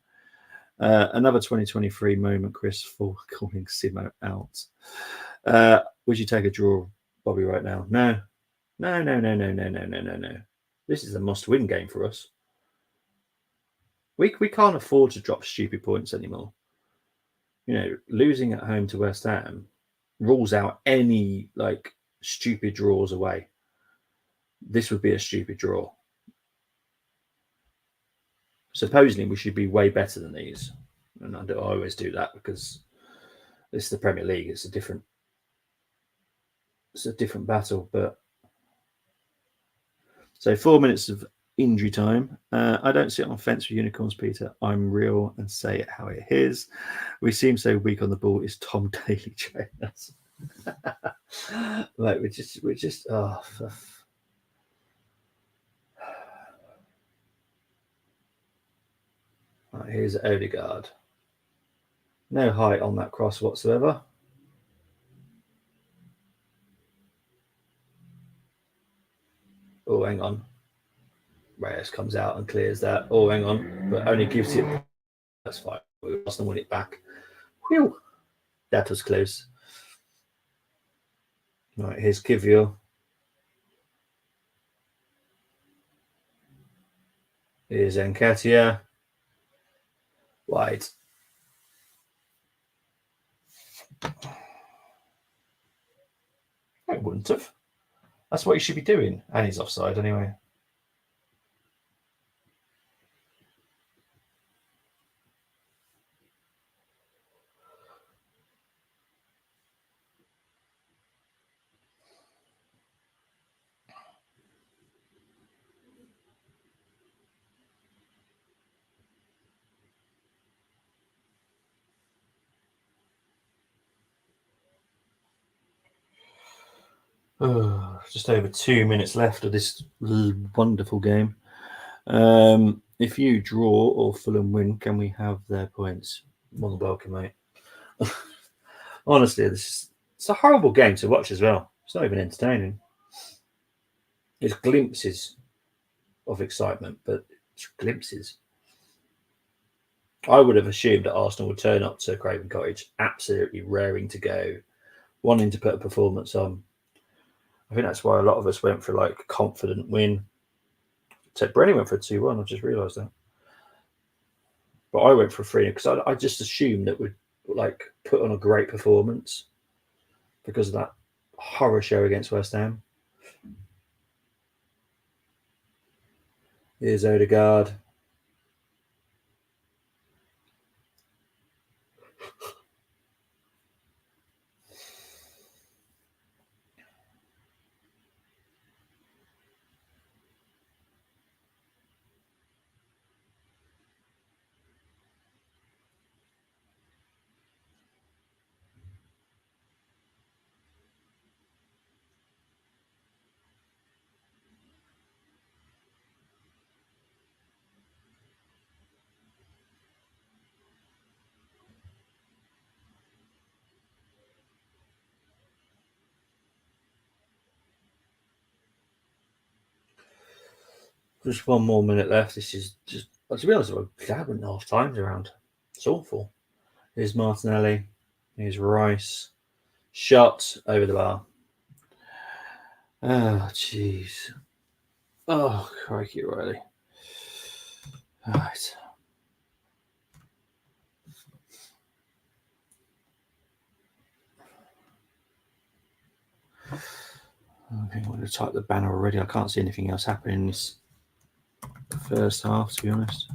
Another 2023 moment, Chris, for calling Simo out. Would you take a draw, Bobby, right now? No. This is a must-win game for us. We can't afford to drop stupid points anymore. You know, losing at home to West Ham rules out any stupid draws away. This would be a stupid draw. supposedly we should be way better than these. And I always do that because it's the Premier League. It's a different battle. But so 4 minutes of injury time. I don't sit on the fence for unicorns, Peter. I'm real and say it how it is. We seem so weak on the ball. Is Tom Daly trainers? Like we're just Right, here's Odegaard. No height on that cross whatsoever. Oh, hang on. Reyes comes out and clears that. Oh, hang on. But only gives it. That's fine. Arsenal win it back. Whew. That was close. Right, here's Kivior. Here's Nketiah. Wide. I wouldn't have. That's what you should be doing. And he's offside anyway. Just over 2 minutes left of this wonderful game. If you draw or Fulham win, can we have their points? More than welcome, mate. Honestly, it's a horrible game to watch as well. It's not even entertaining. It's glimpses of excitement, but it's glimpses. I would have assumed that Arsenal would turn up to Craven Cottage absolutely raring to go, wanting to put a performance on. I think that's why a lot of us went for like a confident win. Ted Brennan went for a 2-1. I just realised that. But I went for a 3 because I just assumed that we'd like put on a great performance because of that horror show against West Ham. Here's Odegaard. Just 1 more minute left. This is just, to be honest, I'm glad when half time's around. It's awful. Here's Martinelli. Here's Rice. Shot over the bar. Oh, jeez. Oh, crikey, Riley. All right. I think I'm going to type the banner already. I can't see anything else happening in this first half, to be honest.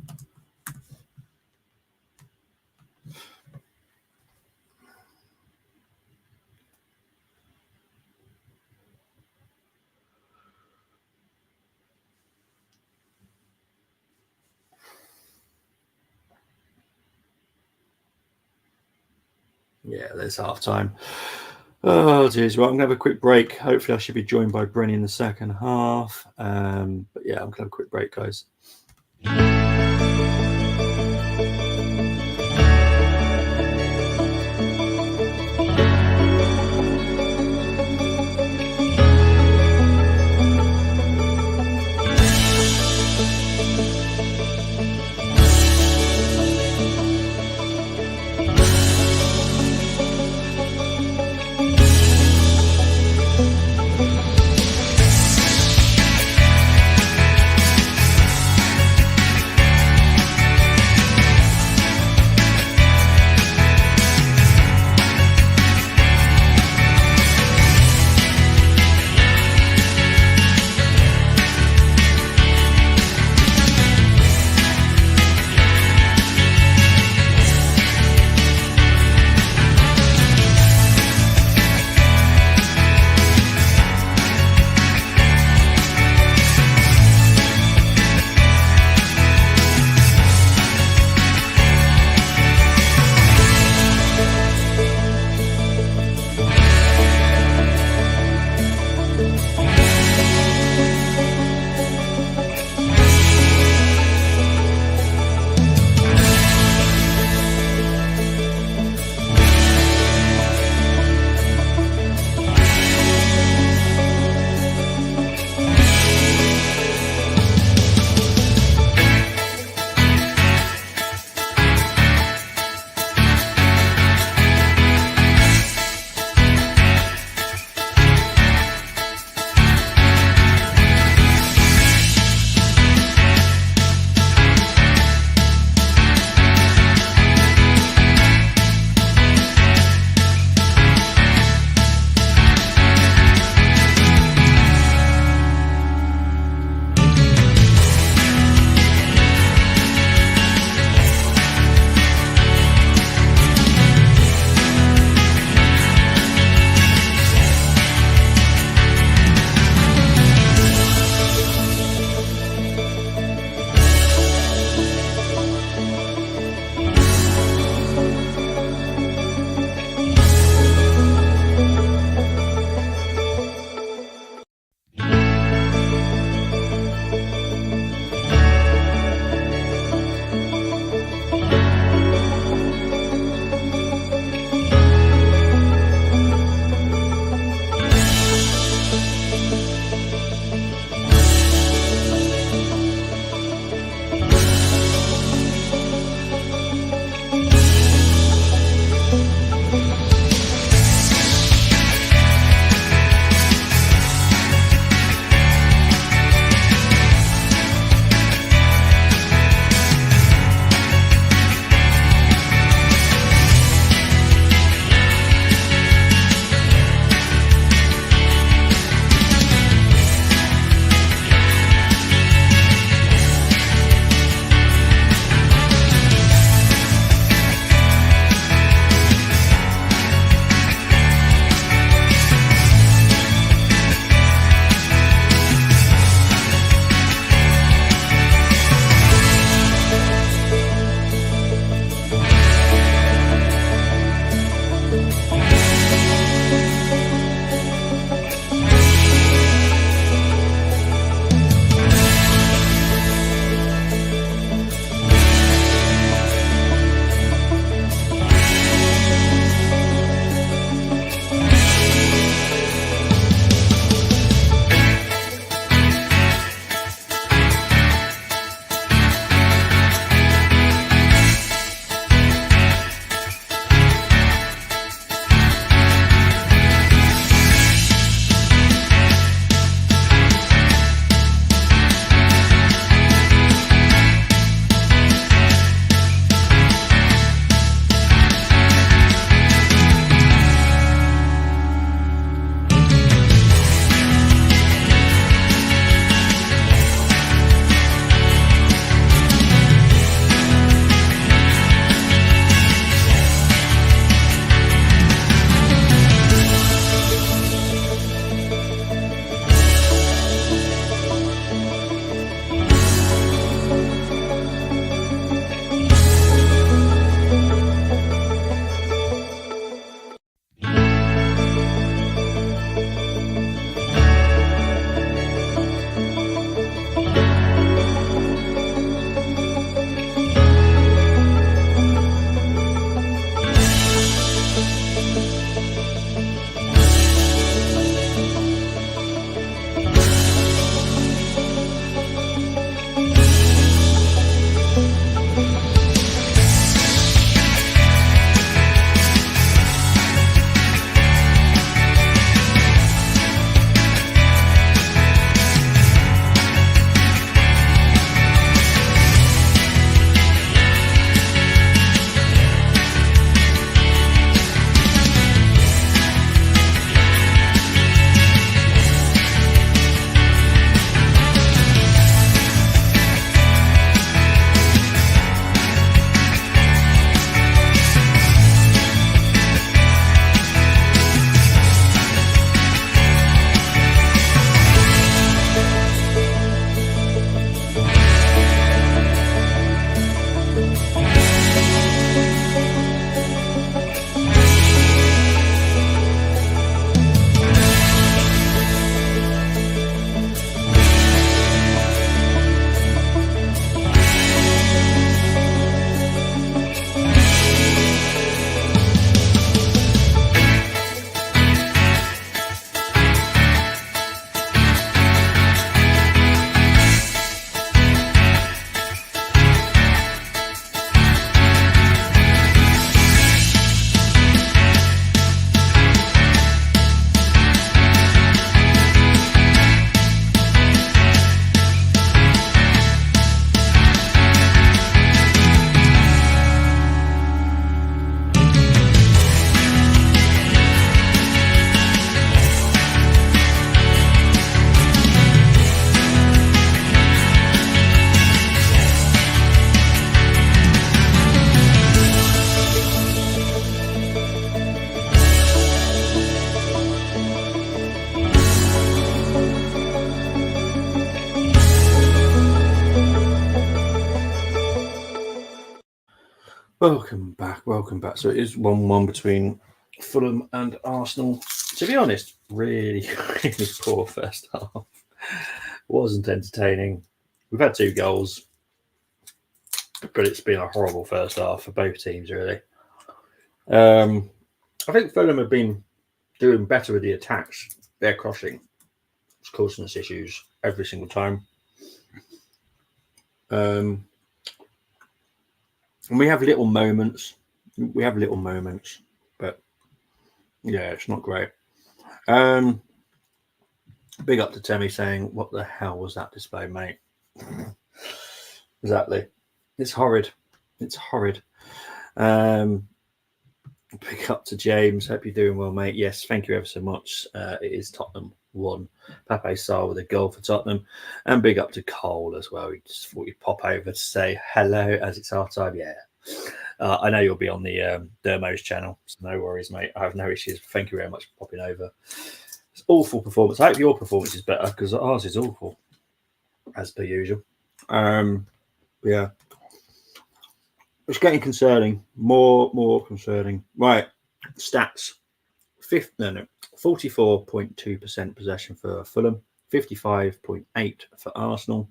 Yeah, there's half time. Oh, geez. Right, I'm going to have a quick break. Hopefully, I should be joined by Brenny in the second half. But yeah, I'm going to have a quick break, guys. Welcome back. Welcome back. So it is 1-1 between Fulham and Arsenal. To be honest, really, really poor first half. Wasn't entertaining. We've had 2 goals, but it's been a horrible first half for both teams, really. I think Fulham have been doing better with the attacks. Their crossing is causing us issues every single time. And we have little moments. But yeah, it's not great. Big up to Temi saying, "What the hell was that display, mate?" Exactly. It's horrid. Big up to James. Hope you're doing well, mate. Yes, thank you ever so much. It is Tottenham 1. Pape Sarr with a goal for Tottenham. And big up to Cole as well. He just thought you'd pop over to say hello as it's half time. Yeah. I know you'll be on the Dermo's channel, so no worries, mate. I have no issues. Thank you very much for popping over. It's awful performance. I hope your performance is better because ours is awful, as per usual. Yeah. It's getting concerning. More concerning. Right. Stats. 44.2% possession for Fulham. 55.8% for Arsenal.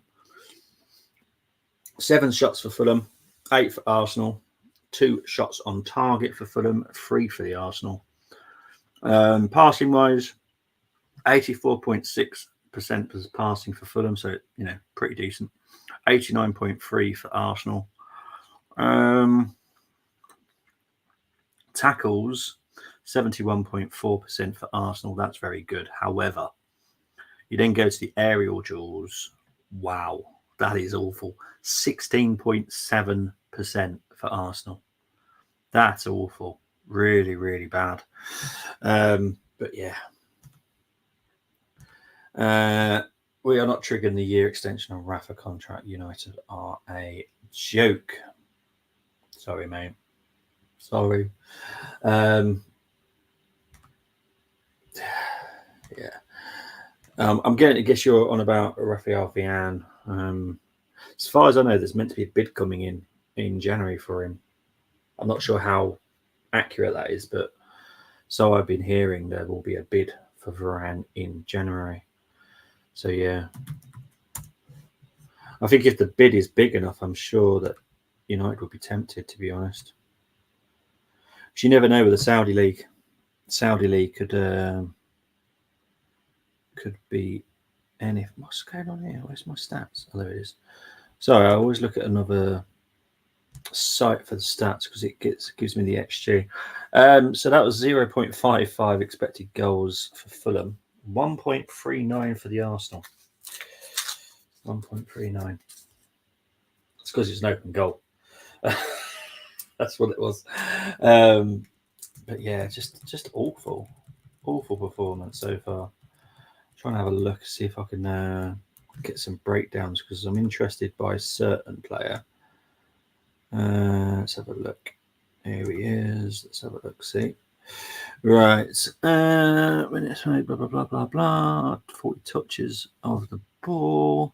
7 shots for Fulham. 8 for Arsenal. 2 shots on target for Fulham. 3 for the Arsenal. Passing wise, 84.6% was passing for Fulham, so pretty decent. 89.3% for Arsenal. Tackles, 71.4% for Arsenal. That's very good. However, you then go to the aerial duels. Wow, that is awful. 16.7% for Arsenal. That's awful. Really, really bad. But yeah. We are not triggering the year extension on Rafa contract. United are a joke. Sorry, mate. Sorry. Yeah. I guess you're on about Rafael Varane. As far as I know, there's meant to be a bid coming in January for him. I'm not sure how accurate that is, but so I've been hearing there will be a bid for Varane in January. So yeah, I think if the bid is big enough, I'm sure that United would be tempted, to be honest. Because you never know with the Saudi League. Saudi League could be any. What's going on here? Where's my stats? Oh, there it is. Sorry, I always look at another site for the stats because it gives me the XG. So that was 0.55 expected goals for Fulham, 1.39 for the Arsenal. 1.39. It's because it's an open goal. That's what it was. But yeah, just awful performance so far. Trying to have a look, see if I can get some breakdowns because I'm interested by a certain player. Let's have a look. Here he is. Let's have a look. See. Right. Minutes made. Blah blah blah blah blah. 40 touches of the ball.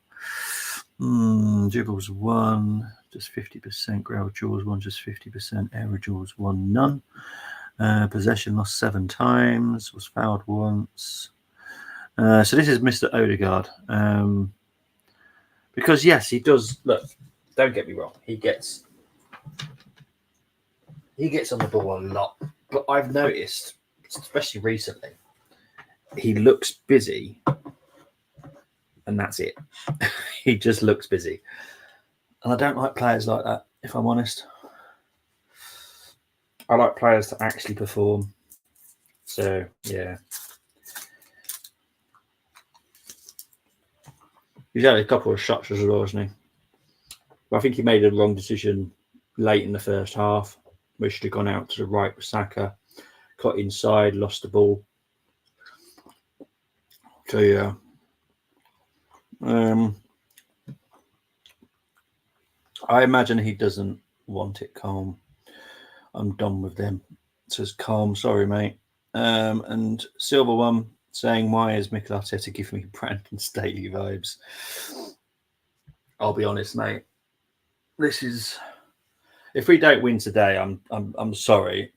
Dribbles 1, just 50%. Ground duels 1, just 50%. Air duels 1, none. Possession lost 7 times. Was fouled once. So this is Mr. Odegaard. Because yes, he does. Look, don't get me wrong. He gets on the ball a lot, but I've noticed, especially recently, he looks busy, and that's it. He just looks busy, and I don't like players like that. If I'm honest, I like players to actually perform. So yeah. He's had a couple of shots as well, hasn't he? But I think he made a wrong decision late in the first half. We should have gone out to the right with Saka, cut inside, lost the ball. So yeah. I imagine he doesn't want it calm. I'm done with them. It says calm, sorry, mate. And Silver One saying, why is Mikel Arteta giving me Brandon Staley vibes? I'll be honest, mate. This is If we don't win today, I'm sorry.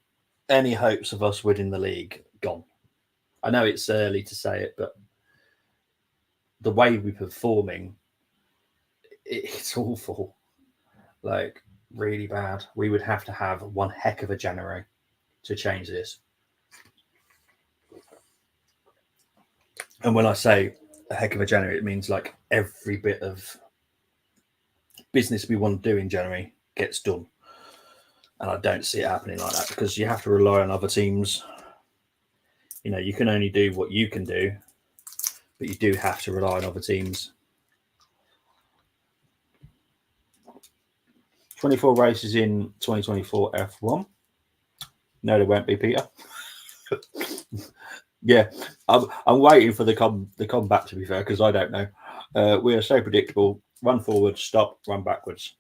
Any hopes of us winning the league gone. I know it's early to say it, but the way we're performing, it's awful. Like, really bad. We would have to have one heck of a January to change this. And when I say a heck of a January, it means like every bit of business we want to do in January gets done. And I don't see it happening like that because you have to rely on other teams. You know, you can only do what you can do, but you do have to rely on other teams. 24 races in 2024 F1. No, there won't be, Peter. Yeah, I'm waiting for the comeback, to be fair, because I don't know. We are so predictable. Run forward, stop, run backwards.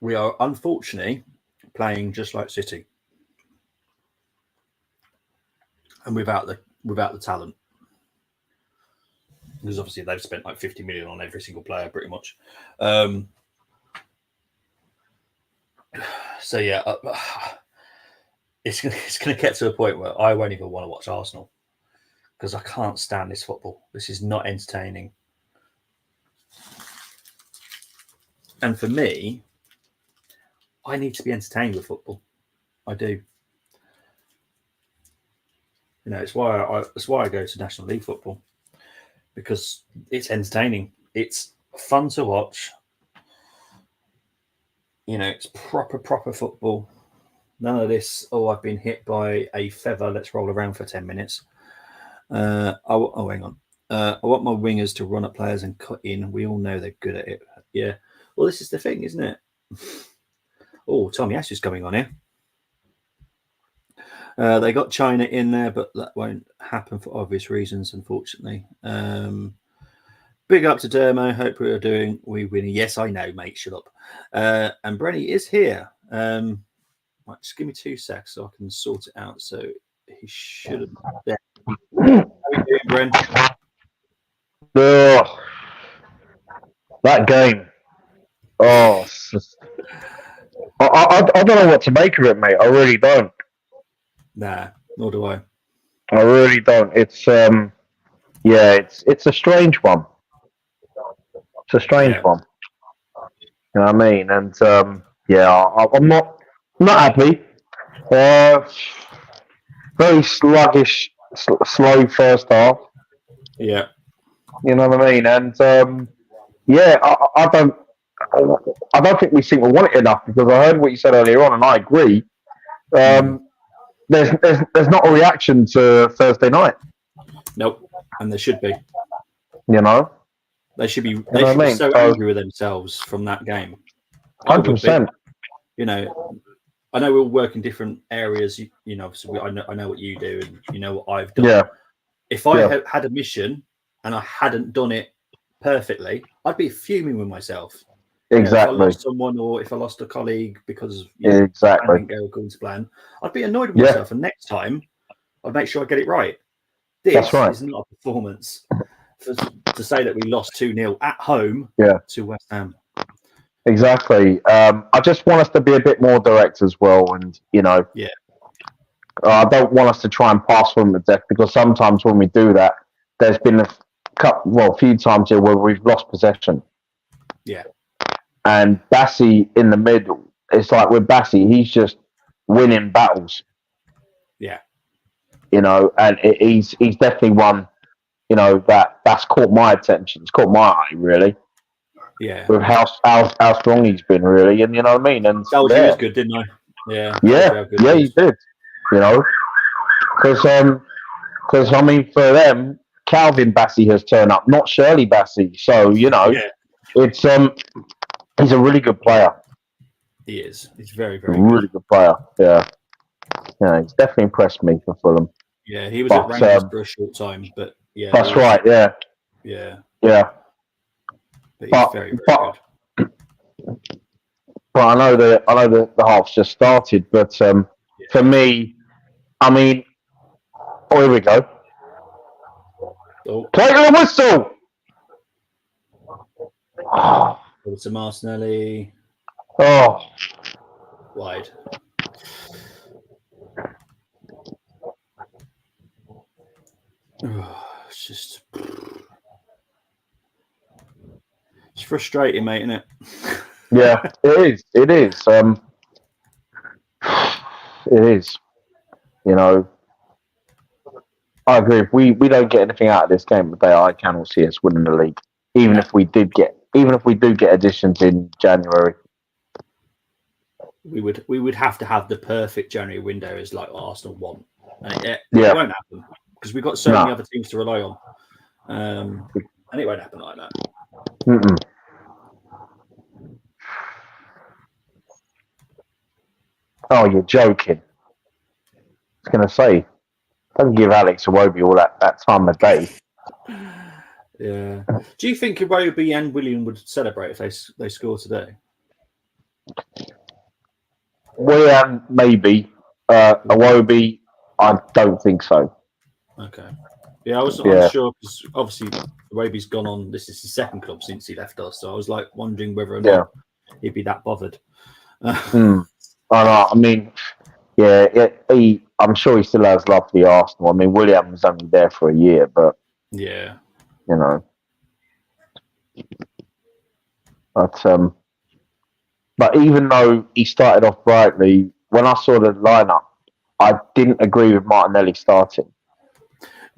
We are unfortunately playing just like City, and without the talent, because obviously they've spent like 50 million on every single player, pretty much. So yeah, it's gonna get to a point where I won't even want to watch Arsenal because I can't stand this football. This is not entertaining, and for me, I need to be entertained with football. I do. You know, it's why I go to National League football, because it's entertaining. It's fun to watch. You know, it's proper football. None of this, I've been hit by a feather, let's roll around for 10 minutes. Hang on. I want my wingers to run at players and cut in. We all know they're good at it. Yeah. Well, this is the thing, isn't it? Oh, Tommy Ash is coming on here. They got China in there, but that won't happen for obvious reasons, unfortunately. Big up to Dermo. Hope we are doing. We win. Yes, I know, mate. Shut up. And Brenny is here. Right, just give me 2 secs so I can sort it out. So he should have. There. How are you doing, Brent? Oh, that game. Oh, I don't know what to make of it, mate. I really don't. Nah, nor do I. I really don't. It's it's a strange one. It's a strange one. You know what I mean? And I'm not happy. Very sluggish, slow first half. Yeah. You know what I mean? And I don't think we seem to want it enough, because I heard what you said earlier on, and I agree. There's not a reaction to Thursday night. Nope, and there should be. You know, they should be. They should be so angry with themselves from that game. 100%. You know, I know we all work in different areas. You know, obviously, I know what you do, and you know what I've done. Yeah. If I had a mission and I hadn't done it perfectly, I'd be fuming with myself. Exactly. If I lost someone, or if I lost a colleague because exactly I didn't go according to plan, I'd be annoyed with myself. And next time, I'd make sure I get it right. This is not a performance to say that we lost 2-0 at home to West Ham. Exactly. I just want us to be a bit more direct as well, and I don't want us to try and pass them to death, because sometimes when we do that, there's been a few times here where we've lost possession. Yeah. And Bassey in the middle, it's like with Bassey, he's just winning battles. Yeah. You know, and he's definitely one, you know, that's caught my attention. It's caught my eye, really. Yeah. With how strong he's been, really. And you know what I mean? And that was good, didn't I? Yeah. Yeah, he did. You know, because I mean, for them, Calvin Bassey has turned up, not Shirley Bassey. So, you know, it's he's a really good player. He is. He's very, very really good player. Yeah. Yeah, he's definitely impressed me for Fulham. Yeah, he was at Rangers for a short time, but yeah. That's right, yeah. Yeah. Yeah. But he's very, very good. But I know the half's just started, but for me, I mean, here we go. Oh. Take the whistle! Over to Martinelli. Oh, Wide. It's just... It's frustrating, mate, isn't it? yeah, it is. It is. It is. You know, I agree. If we don't get anything out of this game today, I cannot see us winning the league. Even if we do get additions in January. We would have to have the perfect January window as like Arsenal want, and it won't happen because we've got so many other teams to rely on, and it won't happen like that. Mm-mm. Oh, you're joking. I was going to say, don't give Alex Iwobi all that time of day. Yeah. Do you think Iwobi and William would celebrate if they score today? William, maybe. Iwobi, I don't think so. Okay. Yeah, I was unsure because obviously Iwobi's gone on. This is his second club since he left us, so I was like wondering whether or not he'd be that bothered. I know. I mean, I'm sure he still has love for the Arsenal. I mean, William was only there for a year, but yeah, you know. But even though he started off brightly, when I saw the lineup, I didn't agree with Martinelli starting.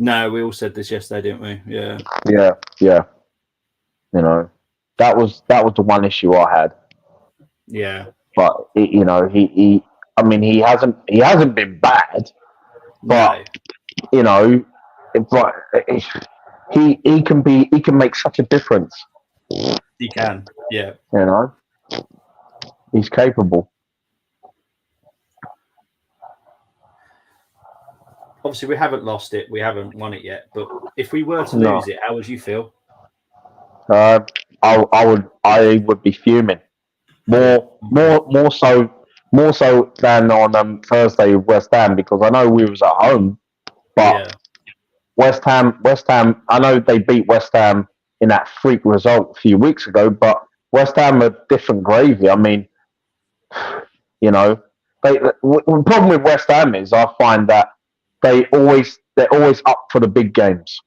No, we all said this yesterday, didn't we? Yeah. Yeah. You know, that was the one issue I had. Yeah. But he hasn't been bad, but you know, but he can make such a difference. He can, yeah. You know, he's capable. Obviously, we haven't lost it. We haven't won it yet. But if we were to lose it, how would you feel? I would be fuming. More so than on Thursday with West Ham, because I know we was at home, but West Ham. I know they beat West Ham in that freak result a few weeks ago, but West Ham are different gravy. I mean, you know, the problem with West Ham is I find that they're always up for the big games.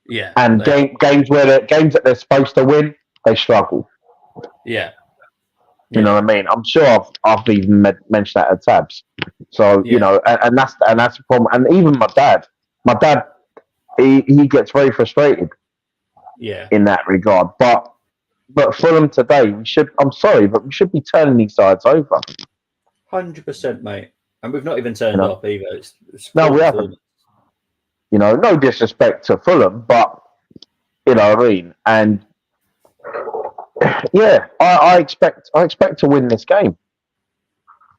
Yeah, and games that they're supposed to win, they struggle. Yeah. You know what I mean? I'm sure I've even mentioned that at Tabs. So you know, and that's the problem. And even my dad, he gets very frustrated. Yeah. In that regard, but Fulham today, I'm sorry, but we should be turning these sides over. 100%, mate. And we've not even turned up either. It's no, we haven't. You know, no disrespect to Fulham, but you know what I mean. And yeah, I expect to win this game,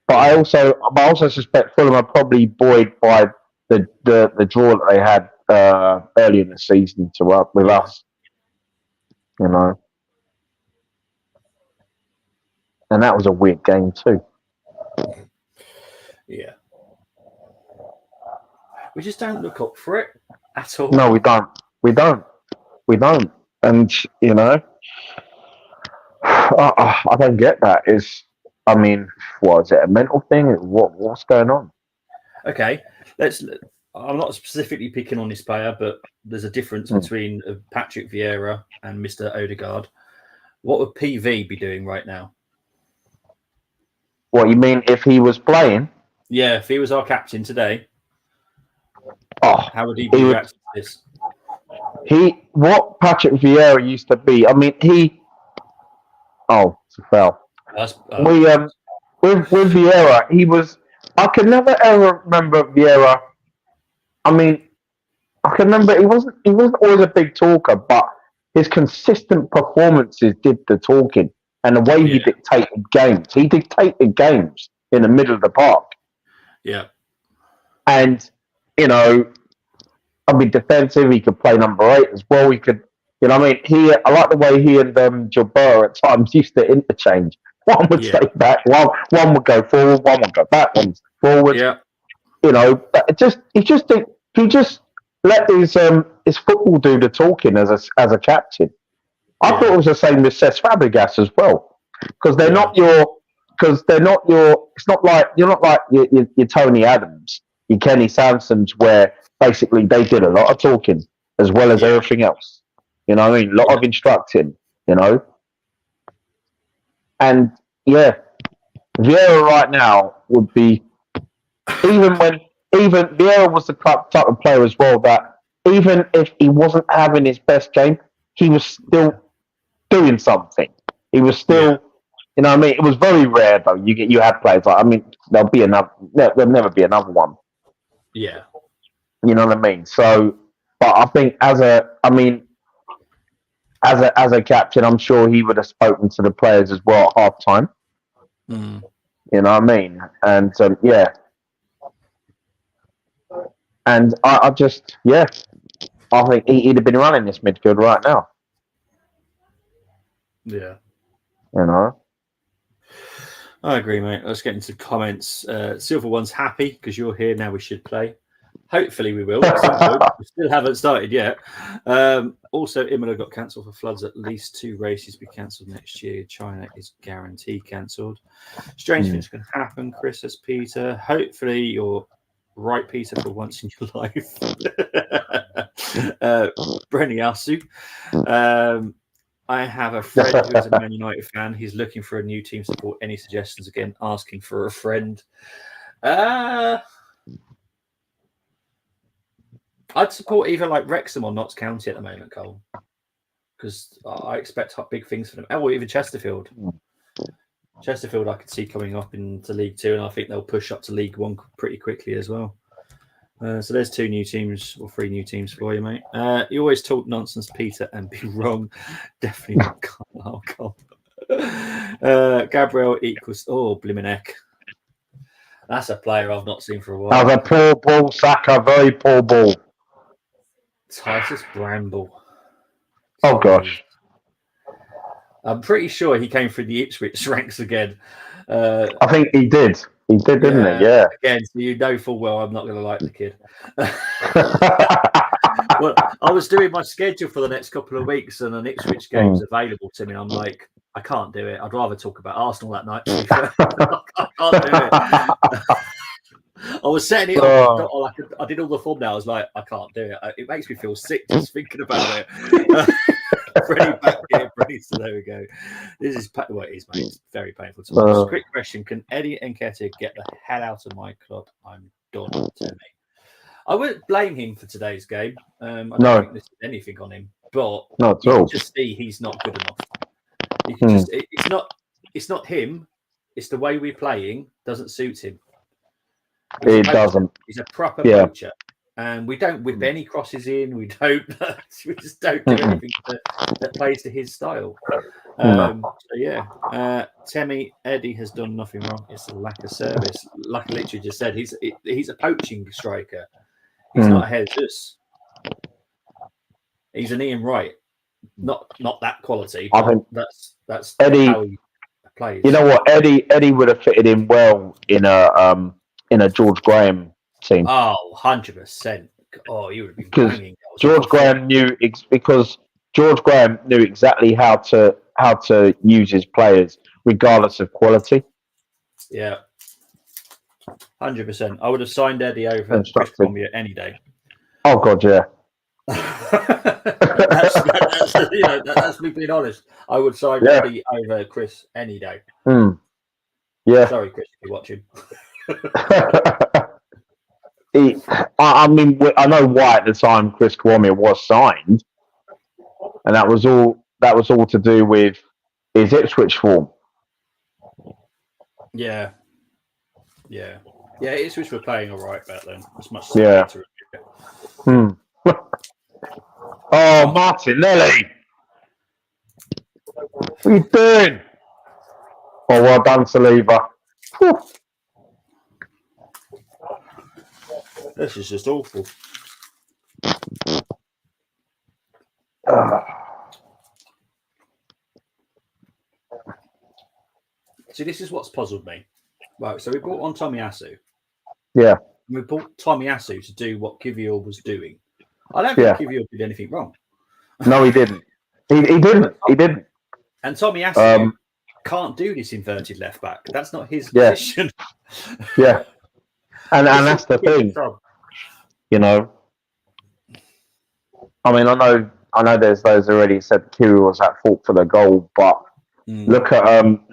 but I also suspect Fulham are probably buoyed by the draw that they had early in the season with us. You know, and that was a weird game too. Yeah, we just don't look up for it at all. No, we don't. And you know, I don't get that. I mean, what is it? A mental thing? What's going on? Okay, I'm not specifically picking on this player, but there's a difference between Patrick Vieira and Mr. Odegaard. What would PV be doing right now? What you mean if he was playing? Yeah, if he was our captain today, how would he react to this? What Patrick Vieira used to be. I mean, it's a foul. With Vieira, he was. I can never ever remember Vieira. I mean, I can remember he wasn't always a big talker, but his consistent performances did the talking, and the way he dictated games. He dictated games in the middle of the park. Yeah, and you know, I mean, defensive. He could play number 8 as well. He could, you know, I mean, I like the way he and Jabber at times used to interchange. One would stay back, one would go forward, one would go back, one forward. Yeah, you know, but he just let his football do the talking as a captain. I thought it was the same with Cesc Fabregas as well, because they're not your. Because they're not your. It's not like you're not like your Tony Adams, your Kenny Sampsons, where basically they did a lot of talking as well as everything else. You know what I mean? A lot of instructing. You know, and Vieira right now would be even Vieira was the type of player as well that even if he wasn't having his best game, he was still doing something. He was still. You know what I mean? It was very rare though. You had players like there'll never be another one. Yeah. You know what I mean? So, but I think as a captain, I'm sure he would have spoken to the players as well at half time. Mm. You know what I mean? And and I just I think he'd have been running this midfield right now. Yeah. You know. I agree, mate. Let's get into the comments. Silver One's happy because you're here now. We should play. Hopefully, we will. We still haven't started yet. Also, Imola got cancelled for floods. At least 2 races be cancelled next year. China is guaranteed cancelled. Strange things can happen. Chris says, Peter. Hopefully, you're right, Peter, for once in your life. Brenny Asu. I have a friend who is a Man United fan. He's looking for a new team support. Any suggestions? Again, asking for a friend. I'd support either like Wrexham or Notts County at the moment, Cole, because I expect big things for them. Or even Chesterfield. Chesterfield, I could see coming up into League Two, and I think they'll push up to League One pretty quickly as well. So there's 2 new teams or 3 new teams for you, mate. You always talk nonsense, Peter, and be wrong. Definitely not Cole. Gabriel equals Blimenek. That's a player I've not seen for a while. That was a poor ball, Saka. Very poor ball. Titus Bramble. Oh gosh. I'm pretty sure he came through the Ipswich ranks again. I think he did. He did, didn't he? Yeah. Again, so you know full well I'm not going to like the kid. Well, I was doing my schedule for the next couple of weeks, and an Ipswich game's available to me. And I'm like, I can't do it. I'd rather talk about Arsenal that night. To be fair. I can't do it. I was setting it up. I did all the form now. I was like, I can't do it. It makes me feel sick just thinking about it. Freddie back here, Freddie. So there we go. This is what it is, mate. It's very painful to watch. Quick question: can Eddie Nketiah get the hell out of my club? I'm done. To me, I wouldn't blame him for today's game. I don't think there's anything on him, but you can just see he's not good enough. You can just it's not him. It's the way we're playing doesn't suit him. It doesn't. He's a proper poacher. And we don't whip any crosses in. We just don't do anything that plays to his style. Temi, Eddie has done nothing wrong. It's a lack of service. Like I literally just said, he's a poaching striker. He's not a Jesus. He's an Ian Wright. Not that quality. I think that's Eddie, how he plays. You know what? Eddie would have fitted in well in a George Graham team. Oh, 100%. Oh, you would have been banging. George Graham knew exactly how to use his players, regardless of quality. Yeah, 100%. I would have signed Eddie over Chris Cormier any day. Oh God, yeah. that's me being honest. I would sign Eddie over Chris any day. Yeah. Sorry, Chris, if you're watching. I know why at the time Chris Cormier was signed, and that was all to do with his Ipswich form. Yeah. Ipswich were playing all right back then. As much as better. Oh, Martinelli, what are you doing? Oh, well done, Saliba. Whew. This is just awful. See, this is what's puzzled me. Right, so we brought on Tomiyasu. Yeah. We brought Tomiyasu to do what Kivior was doing. I don't think Kivior did anything wrong. No, he didn't. He didn't. He didn't. And Tommy Asu can't do this inverted left back. That's not his position. Yeah. And that's the thing. You know. I mean, I know there's those already said Kiri was at fault for the goal, but look at out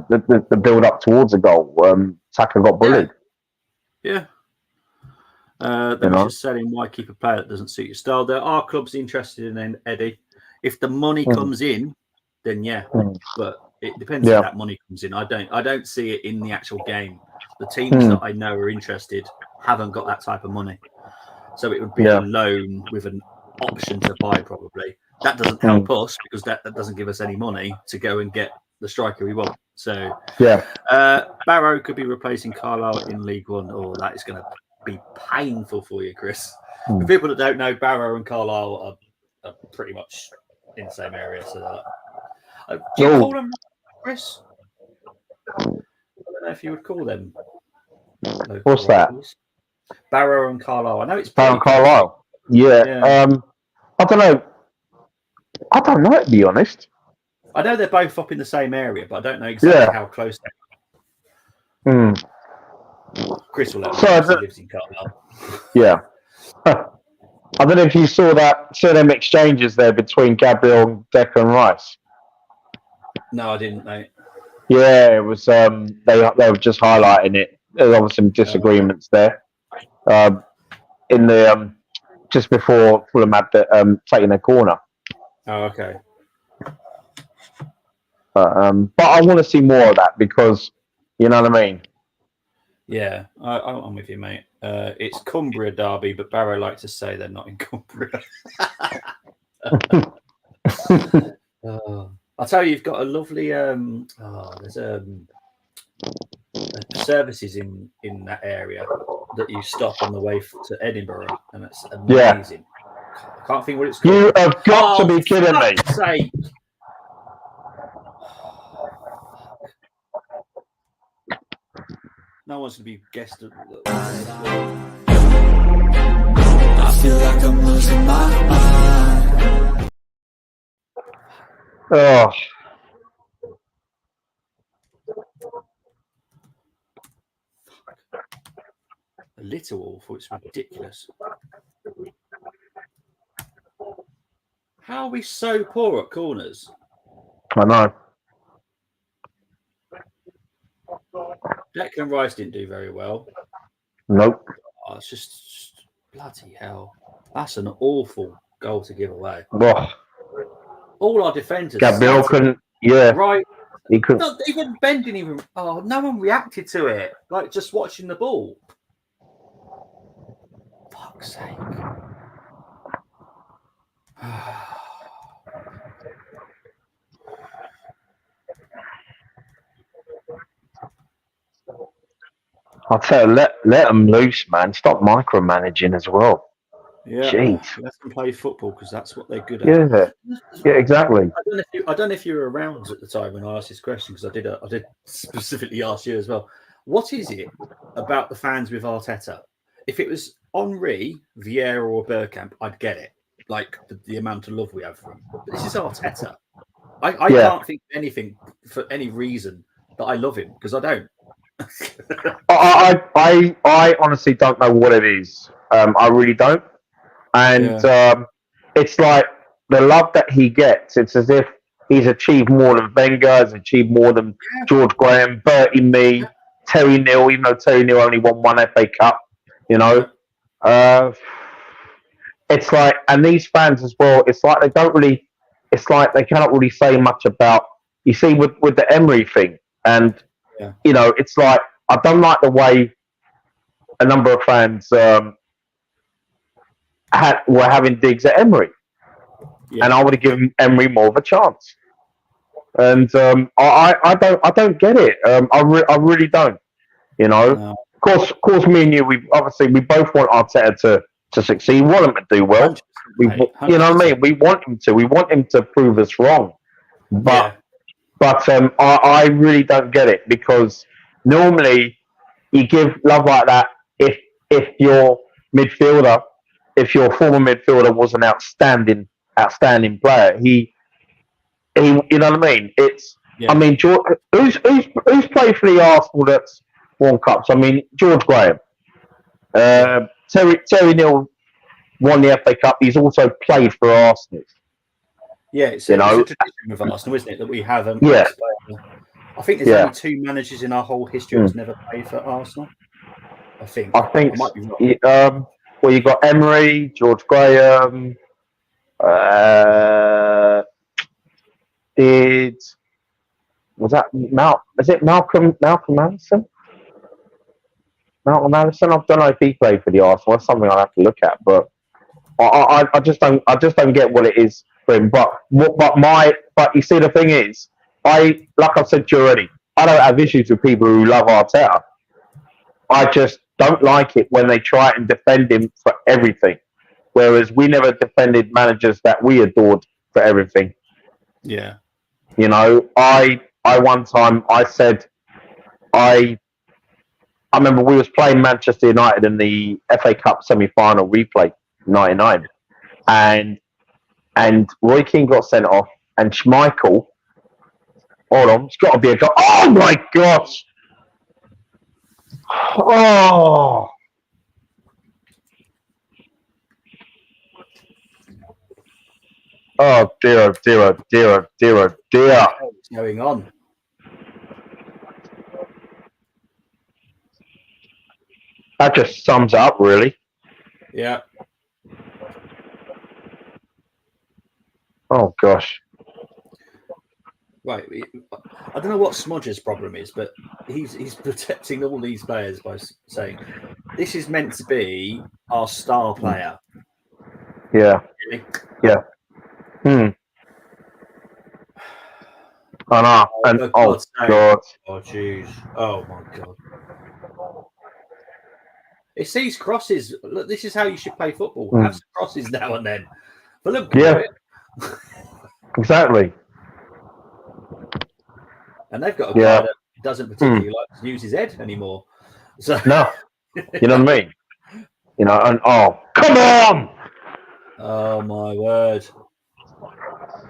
the build up towards the goal. Saka got bullied. Yeah. They're just selling why keep a player that doesn't suit your style. There are clubs interested in Eddie. If the money comes in, then but it depends if that money comes in. I don't see it in the actual game. The teams that I know are interested haven't got that type of money. So it would be a loan with an option to buy probably. That doesn't help us because that doesn't give us any money to go and get the striker we want. So Barrow could be replacing Carlisle in League One. Oh, that is going to be painful for you, Chris. For people that don't know, Barrow and Carlisle are pretty much in the same area. So do you call them, Chris? I don't know if you would call them. What's rivals. That? Barrow and Carlisle. I know it's Barrow and Carlisle. Yeah. I don't know. I don't know, to be honest. I know they're both up in the same area, but I don't know exactly how close they are. Chris will let me know if he lives in Carlisle. Yeah. I don't know if you saw them exchanges there between Gabriel and Declan Rice. No, I didn't, mate. Yeah, it was. They were just highlighting it. There were some disagreements there. In the just before Fulham had taken their corner. Oh, okay. But I want to see more of that because you know what I mean. Yeah, I'm with you, mate. It's Cumbria derby, but Barrow like to say they're not in Cumbria. I'll tell you, you've got a lovely. There's services in that area that you stop on the way to Edinburgh, and it's amazing. I can't think what it's called. You have got to be kidding me! Sake. No one's going to be guessed. I feel like I'm losing my mind. Oh. A little awful. It's ridiculous. How are we so poor at corners? I know. Declan Rice didn't do very well. Nope. Oh, it's just bloody hell. That's an awful goal to give away. Oh. All our defenders. Gabriel couldn't. Yeah. Right. He couldn't. Not even Ben didn't even. Oh, no one reacted to it. Like just watching the ball. Fuck's sake. I'll tell you, let them loose, man. Stop micromanaging as well. Yeah, jeez. Let them play football because that's what they're good at. Yeah, exactly. I don't know if you were around at the time when I asked this question because I did specifically ask you as well. What is it about the fans with Arteta? If it was Henry, Vieira, or Bergkamp, I'd get it. Like the amount of love we have for him. But this is Arteta. I can't think of anything for any reason that I love him because I don't. I honestly don't know what it is. I really don't. And it's like the love that he gets. It's as if he's achieved more than Wenger, has achieved more than George Graham, Bertie Mee, Terry Neal, even though Terry Neal only won one FA Cup. You know, it's like, and these fans as well. It's like they don't really. It's like they cannot really say much about. You see, with the Emery thing, and you know, it's like I don't like the way a number of fans were having digs at Emery, and I would have given Emery more of a chance. And I don't get it. I really don't. You know, of course, me and you, we both want Arteta to succeed. We want him to do well. You know what I mean? We want him to. We want him to prove us wrong. But I really don't get it because normally you give love like that if your midfielder, if your former midfielder was an outstanding outstanding player. You know what I mean? Yeah. I mean, who's played for the Arsenal that's won cups? I mean, George Graham, Terry Neal won the FA Cup. He's also played for Arsenal. Yeah, it's a tradition with Arsenal, isn't it, that we have yeah. I think there's only 2 managers in our whole history that's never played for Arsenal. I think. I might be wrong. Well, you got Emery, George Graham. Was that Is it Malcolm Madison? Malcolm Madison. I don't know if he played for the Arsenal. That's something I'll have to look at. But I just don't get what it is for him. But you see, the thing is, like I've said to you already, I don't have issues with people who love Arteta. I just don't like it when they try and defend him for everything, whereas we never defended managers that we adored for everything. Yeah. You know, I one time I said I remember we was playing Manchester United in the FA Cup semi-final replay '99, and Roy Keane got sent off, and Schmeichel. Hold on, it's got to be a goal. Oh my gosh! Oh. Oh dear, oh dear, oh dear, oh dear, oh dear. What's going on? That just sums it up, really. Yeah. Oh gosh. Right. I don't know what Smodger's problem is, but he's protecting all these players by saying this is meant to be our star player. Yeah. Really? Yeah. I know. And oh god. Oh jeez. Oh my god. It's these crosses. Look, this is how you should play football. Have some crosses now and then. But look, exactly. And they've got a guy that doesn't particularly like to use his head anymore. So no, you know what I mean. You know, and come on! Oh my word!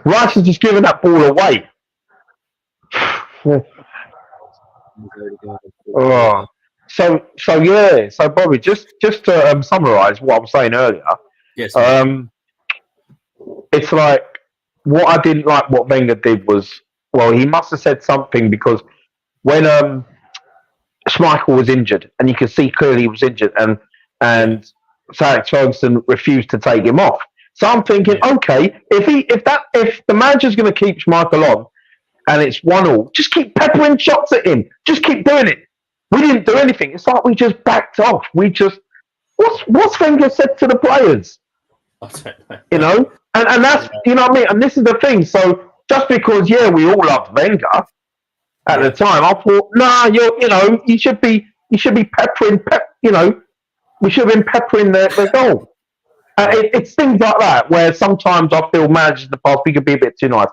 Rice has just given that ball away. Oh. So Bobby, just to summarise what I was saying earlier. Yes. It's like what I didn't like. What Wenger did was, well, he must have said something, because when Schmeichel was injured, and you could see clearly he was injured, and Sir Alex Ferguson refused to take him off. So I'm thinking, okay, if the manager's going to keep Schmeichel on, and it's 1-1, just keep peppering shots at him. Just keep doing it. We didn't do anything. It's like we just backed off. What's Wenger said to the players? I don't know. You know, and that's you know what I mean. And this is the thing. So just because we all loved Wenger at the time, I thought, you should be peppering. We should have been peppering the goal. It's things like that where sometimes I feel managers in the past, we could be a bit too nice.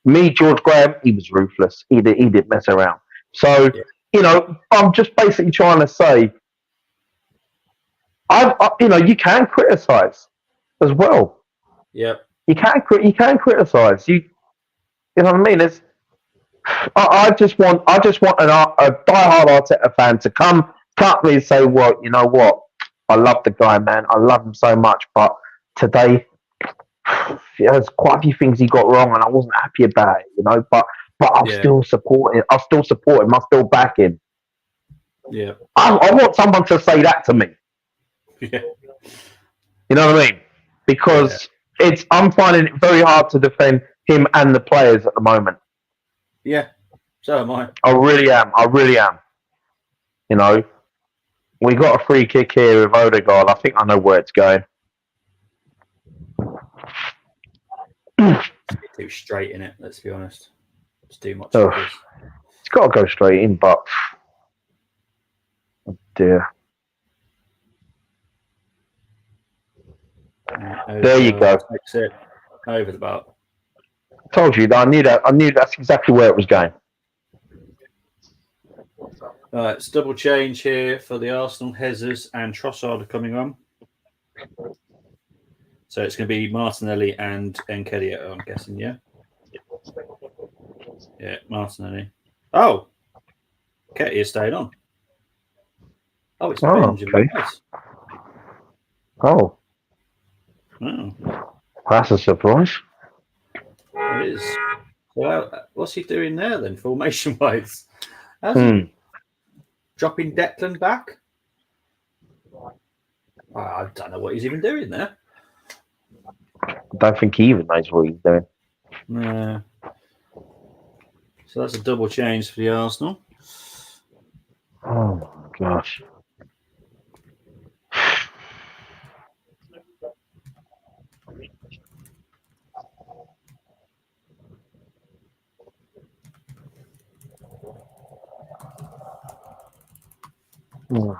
Me, George Graham, he was ruthless. He didn't mess around. So, I'm just basically trying to say, you can criticise as well. Yeah. You can criticise. You know what I mean? I just want a diehard Arteta fan to come cut me and say, well, you know what? I love the guy, man. I love him so much, but today there's quite a few things he got wrong, and I wasn't happy about it, But I'll still support him. I'll still back him. Yeah. I want someone to say that to me. Yeah. You know what I mean? Because I'm finding it very hard to defend him and the players at the moment. Yeah. So am I. I really am. We got a free kick here with Odegaard. I think I know where it's going. Too straight in it, let's be honest. It's too much for this. It's got to go straight in, but oh dear. There you go. That's it. Over the bar. Told you that. I knew that's exactly where it was going. All right, it's double change here for the Arsenal. Jesus and Trossard are coming on. So it's going to be Martinelli and Nketiah, I'm guessing, yeah? Yeah, Martinelli. Oh! Nketiah stayed on. Oh, it's Benjamin Rice. Oh. Oh. That's a surprise. It is. Well, what's he doing there then, formation-wise? Dropping Declan back? I don't know what he's even doing there. I don't think he even knows what he's doing. No. So that's a double change for the Arsenal. Oh my gosh. Oh.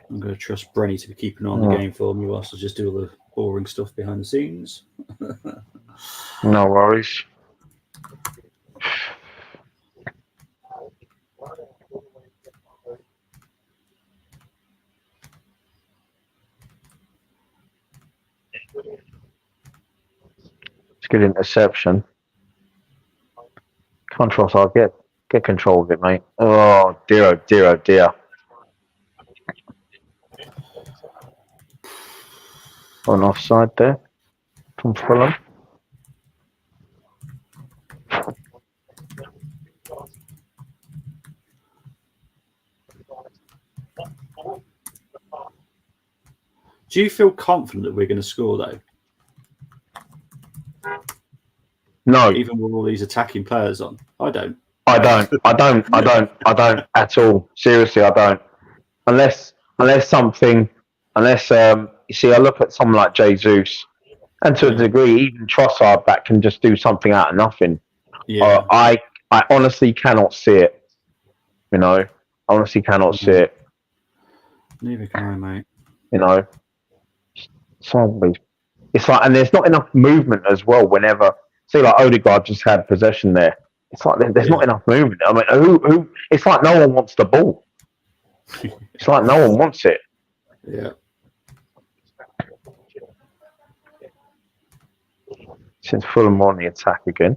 I'm going to trust Brenny to be keeping on the game for me whilst I just do all the boring stuff behind the scenes. No worries. It's good interception. Can't trust I'll get control of it, mate. Oh dear, oh dear. On offside there from Fulham. Do you feel confident that we're going to score, though? No. Even with all these attacking players on? I don't. I don't at all. Seriously, I don't. Unless you see, I look at someone like Jesus, and to a degree, even Trossard that can just do something out of nothing. Yeah. I honestly cannot see it. You know, I honestly cannot see it. Neither can I, mate. You know, it's like, and there's not enough movement as well. Whenever, see, like Odegaard just had possession there. It's like there's not enough movement. I mean, who? It's like no one wants the ball. It's like no one wants it. Yeah. Since Fulham on the attack again.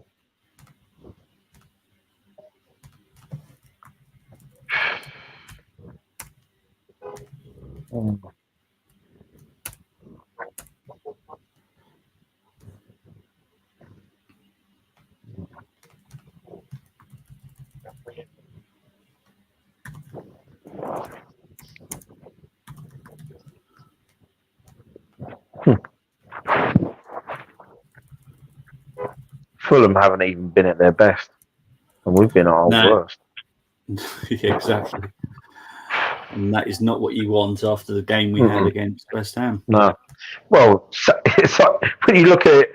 Fulham haven't even been at their best, and we've been at our worst. Yeah, exactly. And that is not what you want after the game we had against West Ham. No. Well, it's like when you look at it,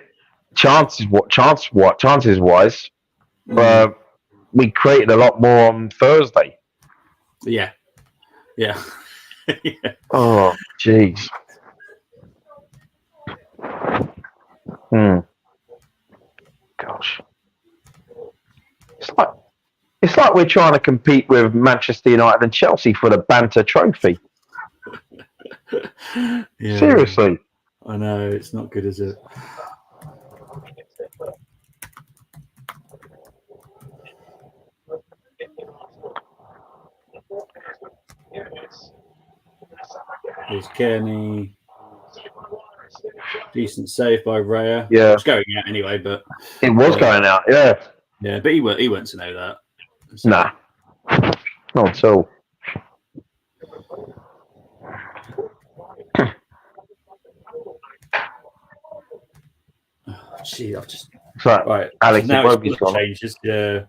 chances wise, we created a lot more on Thursday. Yeah. Yeah. Yeah. Oh, jeez. Gosh. It's like we're trying to compete with Manchester United and Chelsea for the Banter Trophy. Yeah. Seriously. I know, it's not good, is it? There's Kearney. Decent save by Raya. Yeah. It's going out anyway, but it was going out, yeah. Yeah, but he went to know that. So. Nah. Not at all. Gee, I've just right. Alex now Iwobi's gone. Changes. Yeah.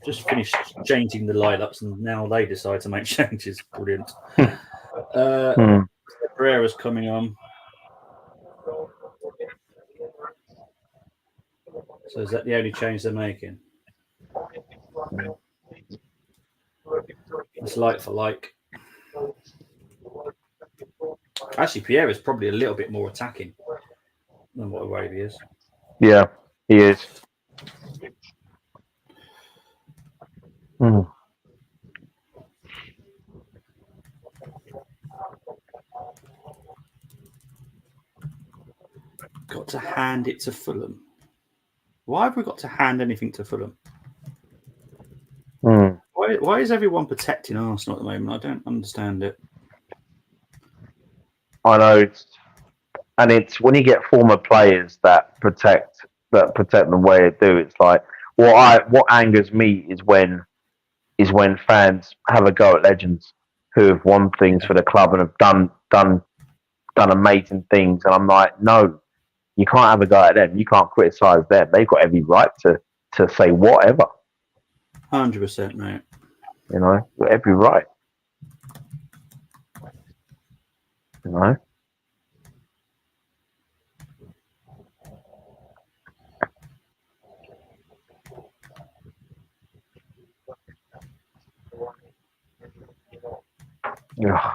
Just finished changing the lineups, and now they decide to make changes. Brilliant. Pereira's coming on. So is that the only change they're making? It's like for like. Actually, Pierre is probably a little bit more attacking than what Iwobi is. Yeah, he is. Mm. Got to hand it to Fulham. Why have we got to hand anything to Fulham? Mm. Why is everyone protecting Arsenal at the moment? I don't understand it. I know, it's when you get former players that protect the way they do. It's like what angers me is when fans have a go at legends who have won things for the club and have done amazing things, and I'm like, no, you can't have a go at them. You can't criticise them. They've got every right to say whatever. 100%, mate. You know, every right. You know. Yeah.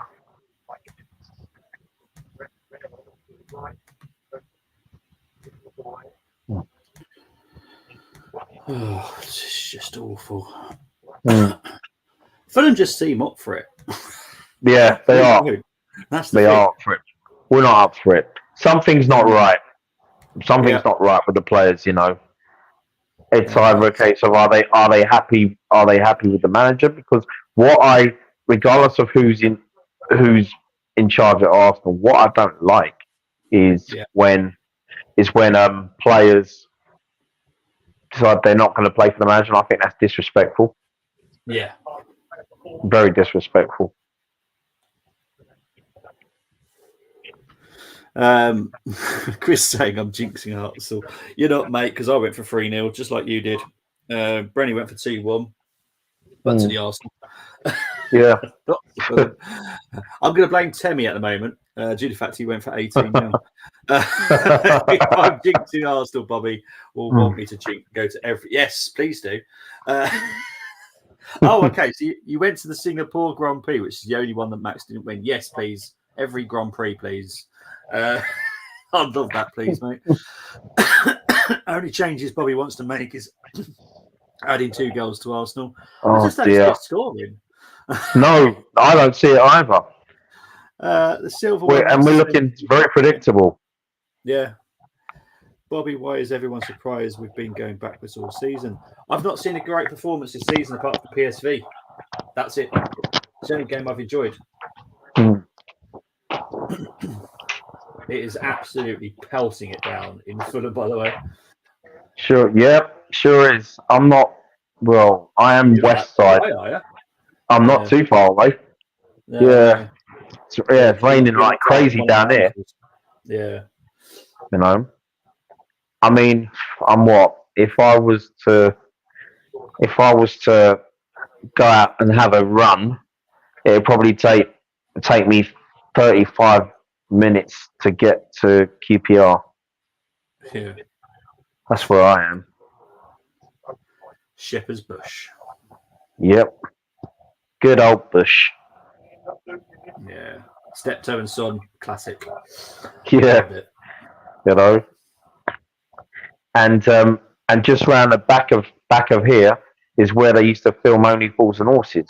Oh, it's just awful. Mm. Fulham just seem up for it. Yeah, they are. That's the they thing. are up for it. We're not up for it. Something's not right. Something's not right with the players. You know, it's either a case of are they happy? Are they happy with the manager? Because regardless of who's in charge at Arsenal, what I don't like is when players decide they're not going to play for the manager. And I think that's disrespectful. Yeah. Very disrespectful. Chris saying I'm jinxing Arsenal. You're not, mate, because I went for 3-0, just like you did. Brenny went for 2-1, but to the Arsenal. Yeah. I'm going to blame Temi at the moment, due to the fact he went for 18-0. I'm jinxing Arsenal, Bobby will want me to go to every... Yes, please do. Oh, okay, so you went to the Singapore Grand Prix, which is the only one that Max didn't win. Yes, please. Every Grand Prix, please. I'd love that, please, mate. Only changes Bobby wants to make is adding 2 goals to Arsenal. I just don't see it scoring. No, I don't see it either. The silver we're looking very predictable. Yeah. Bobby, why is everyone surprised we've been going backwards all season? I've not seen a great performance this season apart from PSV. That's it. It's the only game I've enjoyed. It is absolutely pelting it down in Fulham, by the way. Sure, yep, sure is. I'm not, well, I am west side. I'm not too far away. Yeah. It's raining like crazy down here. Yeah. You know? I mean, I'm what? If I was to go out and have a run, it'd probably take me 35 minutes to get to QPR. Yeah. That's where I am. Shepherd's Bush. Yep. Good old Bush. Yeah. Steptoe and Son, classic. Yeah. You know. And just round the back of here is where they used to film Only Fools and Horses.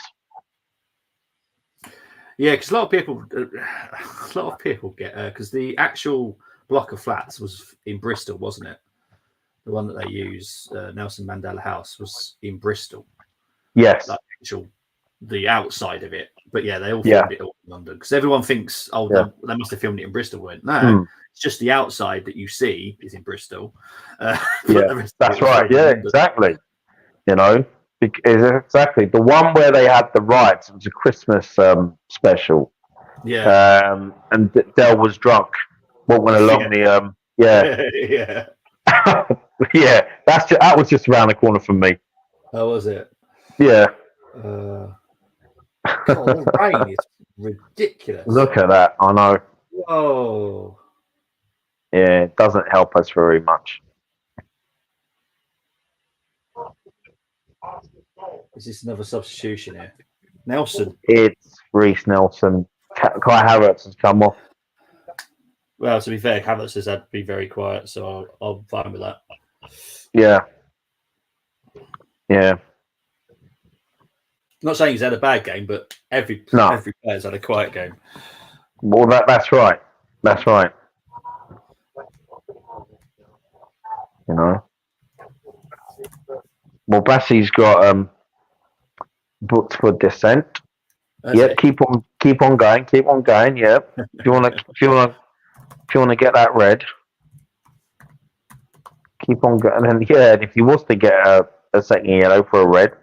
Yeah, because a lot of people get because the actual block of flats was in Bristol, wasn't it? The one that they use, Nelson Mandela House, was in Bristol. Yes. Like the outside of it. But yeah, they all filmed it all in London because everyone thinks, they must have filmed it in Bristol. No, it's just the outside that you see is in Bristol. That's right. Yeah, exactly. You know, exactly. The one where they had the riots, it was a Christmas special. Yeah. And Del was drunk walking along the yeah. yeah, that was just around the corner from me. Oh, was it? Yeah. God, the rain is ridiculous. Look at that. I know. Whoa. Yeah, it doesn't help us very much. Is this another substitution here? Nelson. It's Reece Nelson. Kai Havertz has come off. Well, to be fair, Havertz has had to be very quiet, so I'm fine with that. Yeah. Yeah. not saying he's had a bad game, but every player's had a quiet game. Well, that's right. That's right. You know. Well, Bassey's got booked for descent. Yeah, keep on going. Yeah. If you want to get that red, keep on going. And if he was to get a second yellow for a red,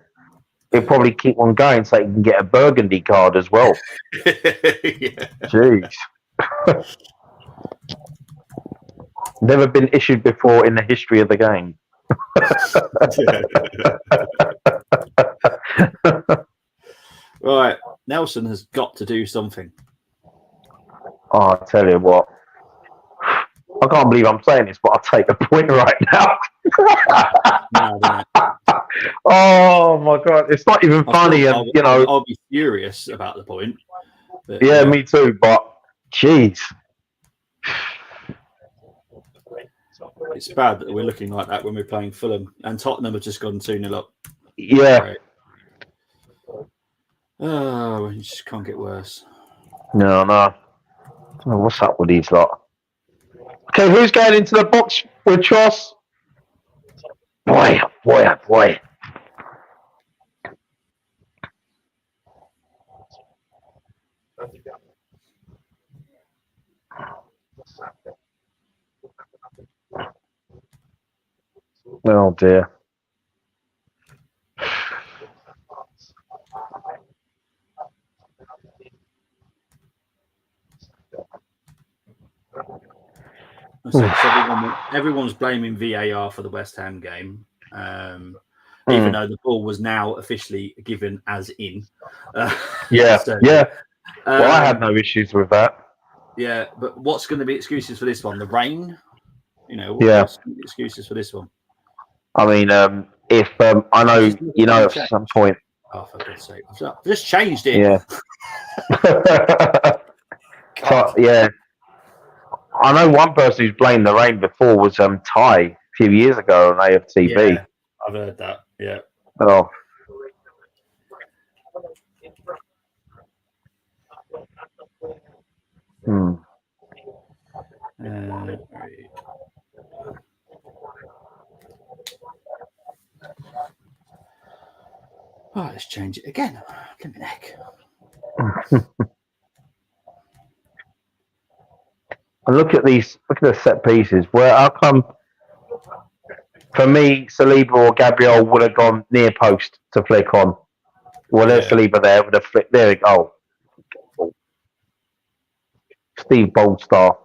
he'll probably keep on going so he can get a burgundy card as well. Jeez. Never been issued before in the history of the game. Right, Nelson has got to do something. Oh, I tell you what, I can't believe I'm saying this, but I'll take the point right now. Oh my god, it's not even funny, and I'll be furious about the point. But, yeah, me too. But jeez, it's bad that we're looking like that when we're playing Fulham, and Tottenham have just gone 2-0 up. Yeah. Right. Oh, you just can't get worse. No. Oh, what's up with these lot? Okay, who's going into the box with Tross? Boy. Oh dear. So everyone's blaming VAR for the West Ham game, even though the ball was now officially given as in. Yeah. Well, I had no issues with that. Yeah, but what's going to be excuses for this one? The rain? What's the excuses for this one? I mean, if I know, at some point. Oh, for God's sake! I've just changed it. Yeah. So, yeah. I know one person who's blamed the rain before was Ty a few years ago on AFTV. Yeah, I've heard that. Yeah. Oh. Oh, let's change it again. Flipping heck. And look at the set pieces. Where how come? For me, Saliba or Gabriel would have gone near post to flick on. Well, there's Saliba there with a flick. There we go. Steve Boldstar.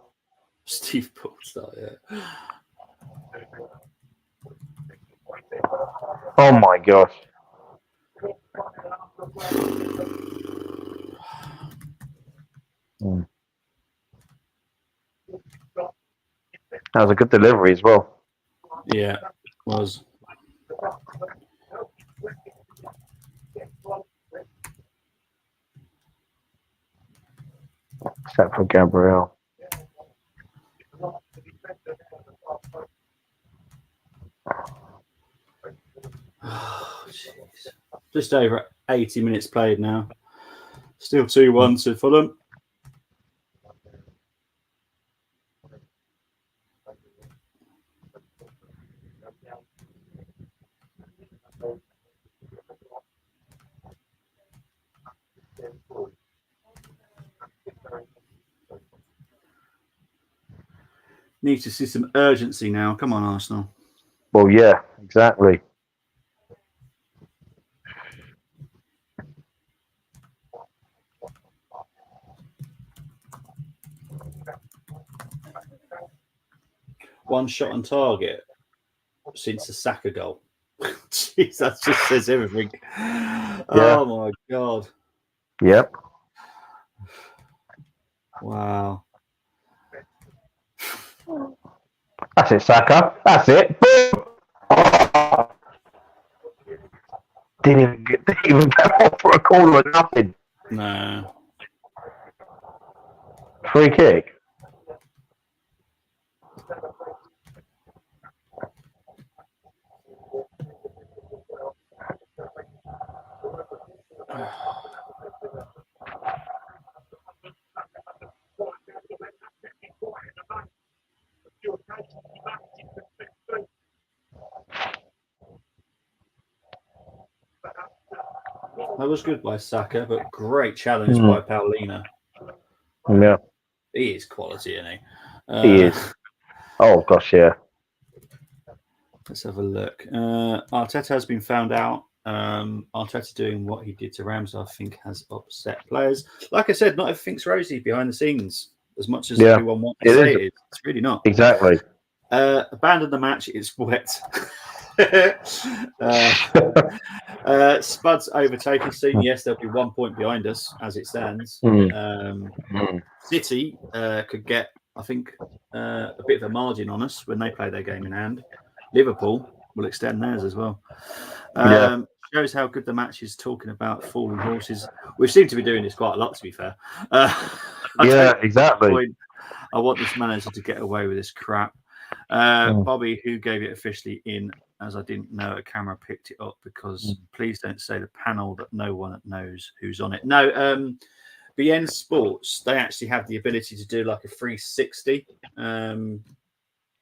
Yeah. Oh my gosh. That was a good delivery as well. Yeah, it was. Except for Gabriel. Oh, jeez. Just over 80 minutes played now. Still 2-1 to Fulham. Need to see some urgency now. Come on, Arsenal. Well, yeah, exactly. One shot on target since the Saka goal. Jeez, that just says everything. Yeah. Oh my God. Yep. Wow. That's it, Saka. That's it. Boom. Oh. Didn't even get off for a corner or nothing. No. Free kick. That was good by Saka, but great challenge by Paulina. Yeah. He is quality, isn't he? He is. Oh, gosh, yeah. Let's have a look. Arteta has been found out. Arteta doing what he did to Rams, I think, has upset players. Like I said, not everything's rosy behind the scenes, as much as everyone wants to say it is. It's really not. Exactly. Abandon the match. It's wet. Spud's overtaken soon. Yes, there'll be 1 point behind us as it stands. City could get, I think, a bit of a margin on us when they play their game in hand. Liverpool will extend theirs as well. Shows how good the match is. Talking about falling horses, we seem to be doing this quite a lot, to be fair. Exactly. I want this manager to get away with this crap. Bobby, who gave it officially in, as I didn't know a camera picked it up, because please don't say the panel that no one knows who's on it. No, BN Sports, they actually have the ability to do like a 360,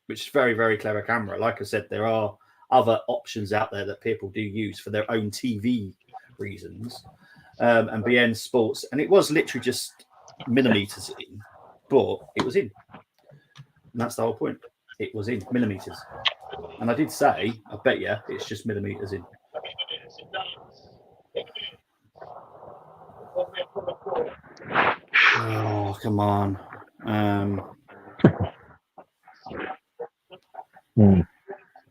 which is very, very clever camera. Like I said, there are other options out there that people do use for their own TV reasons. And BN Sports, and it was literally just millimeters in, but it was in. And that's the whole point. It was in millimeters. And I did say, I bet you, it's just millimeters in. Oh, come on.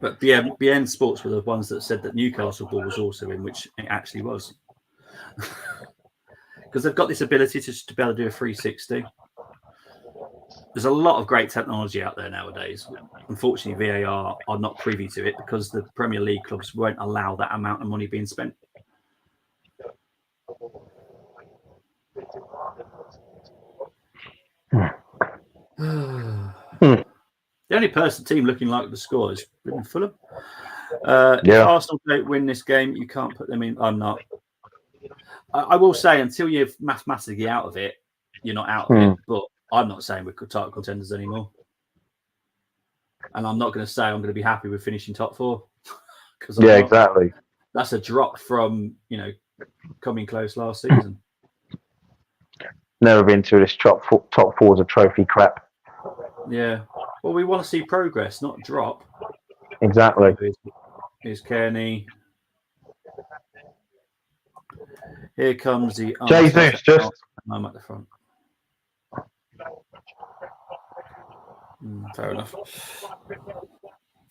But BN Sports were the ones that said that Newcastle ball was also in, which it actually was. Because they've got this ability to be able to do a 360. There's a lot of great technology out there nowadays. Unfortunately, VAR are not privy to it because the Premier League clubs won't allow that amount of money being spent. The only team looking like the score is Fulham. If Arsenal don't win this game, you can't put them in. I'm not. I will say, until you're mathematically out of it, you're not out of it. But I'm not saying we're title contenders anymore. And I'm not going to say I'm going to be happy with finishing top four. Exactly. That's a drop from, coming close last season. Never been to this top four's a trophy crap. Yeah. Well, we want to see progress, not drop. Exactly. Here's Kearney. Here comes the Jesus. I'm at the front. Fair enough. I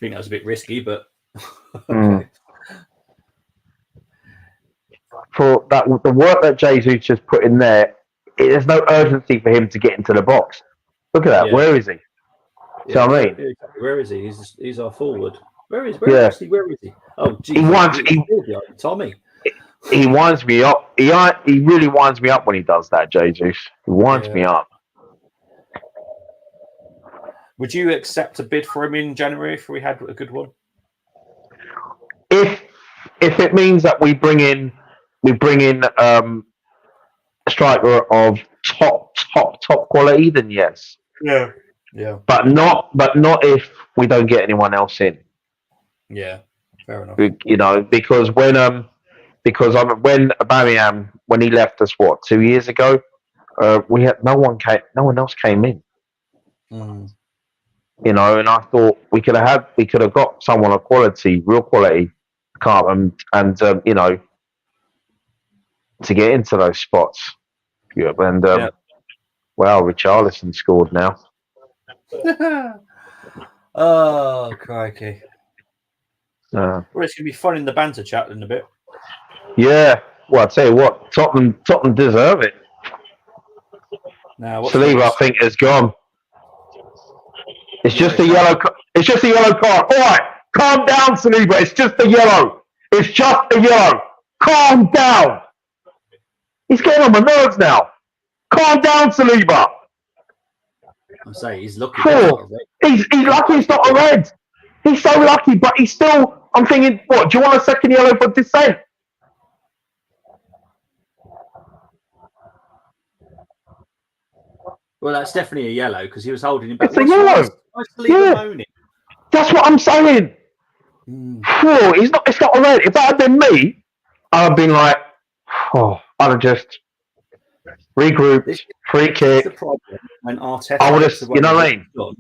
think that was a bit risky, but okay. For that, the work that Jesus just put in there, there's no urgency for him to get into the box. Look at that. Yeah. Where is he? You know what I mean? Where is he? He's our forward. Where is he? Oh, geez. Tommy. He winds me up. He really winds me up when he does that, Jesus. He winds me up. Would you accept a bid for him in January if we had a good one? If it means that we bring in a striker of top quality, then yes. Yeah. But not if we don't get anyone else in. Yeah, fair enough. Because when Aubameyang, when he left us 2 years ago, we had no one else came in. And I thought we could have got someone of quality, real quality, and to get into those spots. Wow, Richarlison scored now. Oh, crikey. Well, it's going to be fun in the banter chat in a bit. Yeah. Well, I'll tell you what, Tottenham deserve it. Now, Saliba, I think, is gone. It's just a yellow card. All right, calm down, Saliba. It's just a yellow. Calm down. He's getting on my nerves now. Calm down, Saliba. I'm saying he's lucky. He's lucky it's not a red. He's so lucky, but he's still. I'm thinking, what? Do you want a second yellow for dissent? Well, that's definitely a yellow because he was holding him back. It's a yellow. Moaning? That's what I'm saying. It's not a red. If that had been me, I'd have been like, I'd have just regrouped, free This is the kick. problem when Arteta I would have, gets away you know with what I what mean? he's done.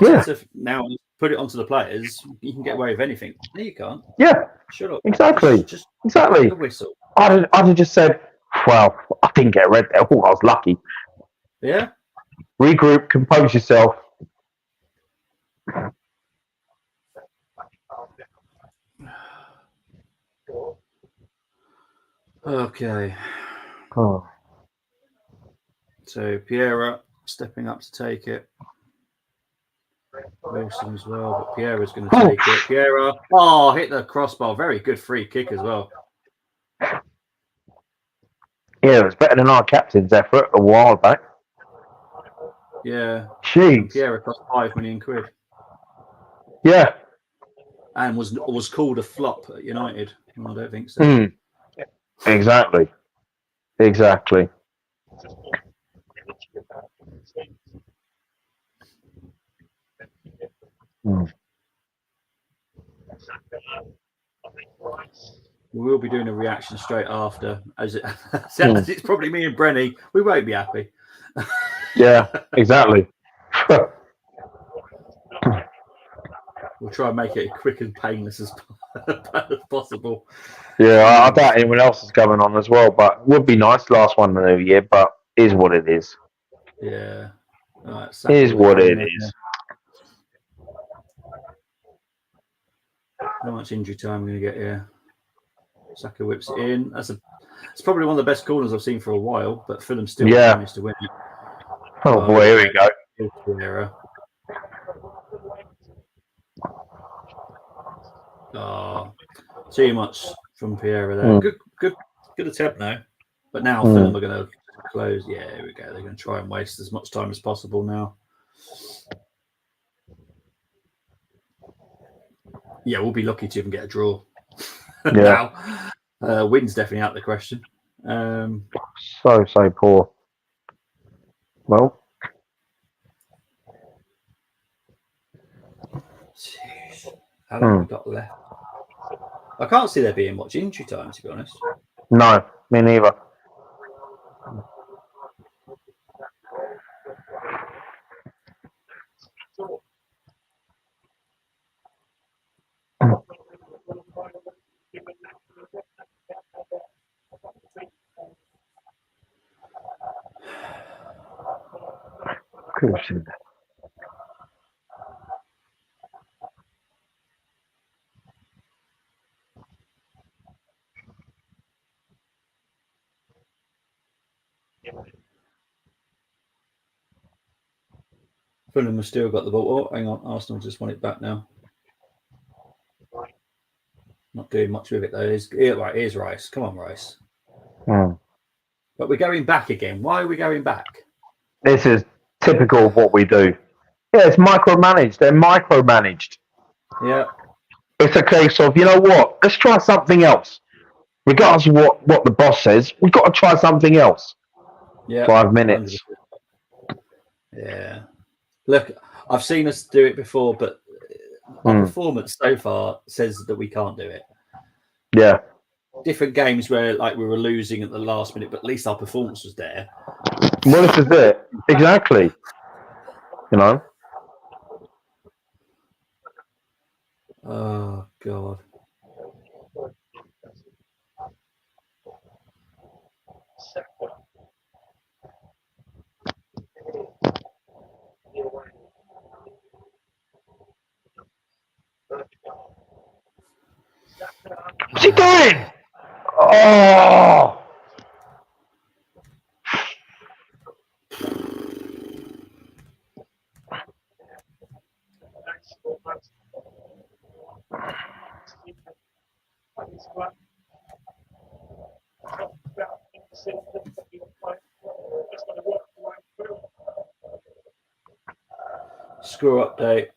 Yeah, Arteta now put it onto the players. You can get away with anything. No, you can't. yeah, Shut up. exactly, Just exactly. the whistle. I'd have just said, well, I didn't get red there. Oh, I was lucky. Yeah. Regroup, compose yourself. Okay. Oh. So Piera stepping up to take it. Wilson as well, but Piera's going to take it. Piera, hit the crossbar. Very good free kick as well. Yeah, it was better than our captain's effort a while back. Yeah. Jeez. And Piera cost £5 million. Yeah. And was called a flop at United. Well, I don't think so. Mm. Exactly. Exactly. Mm. We will be doing a reaction straight after, as it's probably me and Brenny. We won't be happy. Yeah, exactly. We'll try and make it as quick and painless as possible. Yeah, I doubt anyone else is going on as well, but would be nice. Last one of the new year, but is what it is. Yeah. Right, Is what it is. How much injury time we're going to get here? Saka whips it in. It's probably one of the best corners I've seen for a while, but Fulham still managed to win it. Oh boy, here we go. Error. Too much from Piera there. Good attempt now. But now Fulham are going to close. Yeah, here we go. They're going to try and waste as much time as possible now. Yeah, we'll be lucky to even get a draw. Yeah. Now, win's definitely out of the question. So poor. Well. Jeez. How long have we got left? I can't see there being much injury time, to be honest. No, me neither. Cushion. Fulham have still got the ball. Oh, hang on. Arsenal just want it back now. Not doing much with it, though. Here's Rice. Come on, Rice. But we're going back again. Why are we going back? This is typical of what we do. Yeah, it's micromanaged. They're micromanaged. Yeah. It's a case of, you know what? Let's try something else. Regardless of what the boss says, we've got to try something else. Yeah. 5 minutes. 100%. Yeah. Look, I've seen us do it before, but our performance so far says that we can't do it. Yeah. Different games where we were losing at the last minute, but at least our performance was there. Well, this is it. Exactly. You know? Oh, God. What's he doing? Oh! Score update.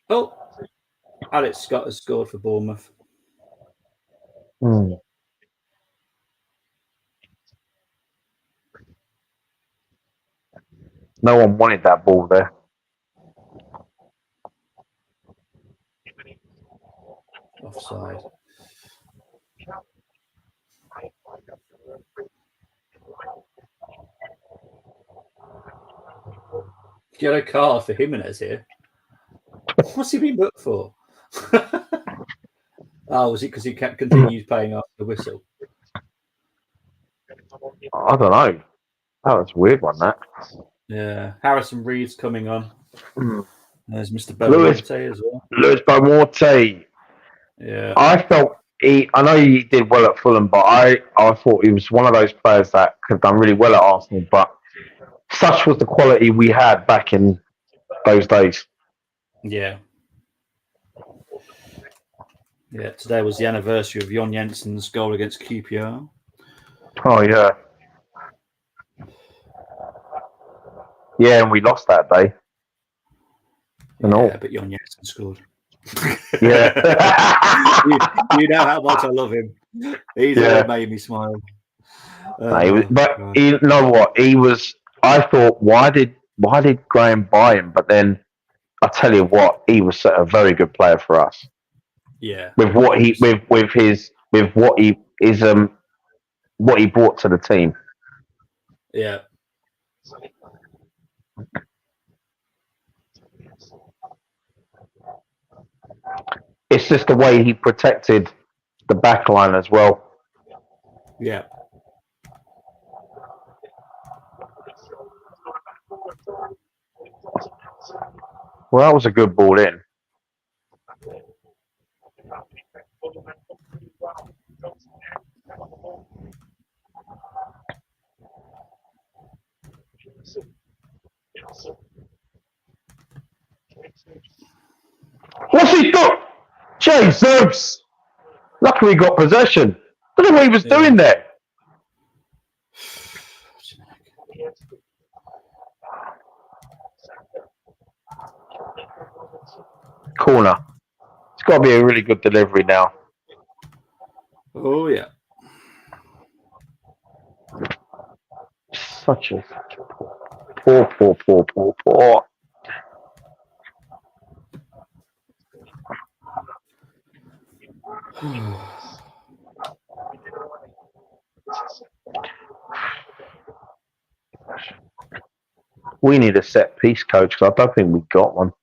Oh, Alex Scott has scored for Bournemouth. No one wanted that ball there. Offside. Yellow card for Jimenez here. What's he been booked for? Oh, was it because he continues playing after the whistle? I don't know. Oh, that's a weird one, that. Yeah. Harrison Reed's coming on. There's Mr. Lewis Belmonte as well. Lewis Beaumonte. Yeah. I felt I know he did well at Fulham, but I thought he was one of those players that could have done really well at Arsenal, but such was the quality we had back in those days. Yeah. Yeah, today was the anniversary of Jon Jensen's goal against QPR. Oh, yeah. Yeah, and we lost that day. Yeah, but Jon Jensen scored. Yeah. you know how much I love him. He's made me smile. You know what? He was. I thought, why did Graham buy him? But then I tell you what, he was a very good player for us. Yeah. With what he brought to the team. Yeah. It's just the way he protected the back line as well. Yeah. Well, that was a good ball in. What's he got? Jesus! Luckily he got possession. Look at what he was doing there. Corner. It's got to be a really good delivery now. Oh, yeah. Such a poor. We need a set piece coach because I don't think we've got one.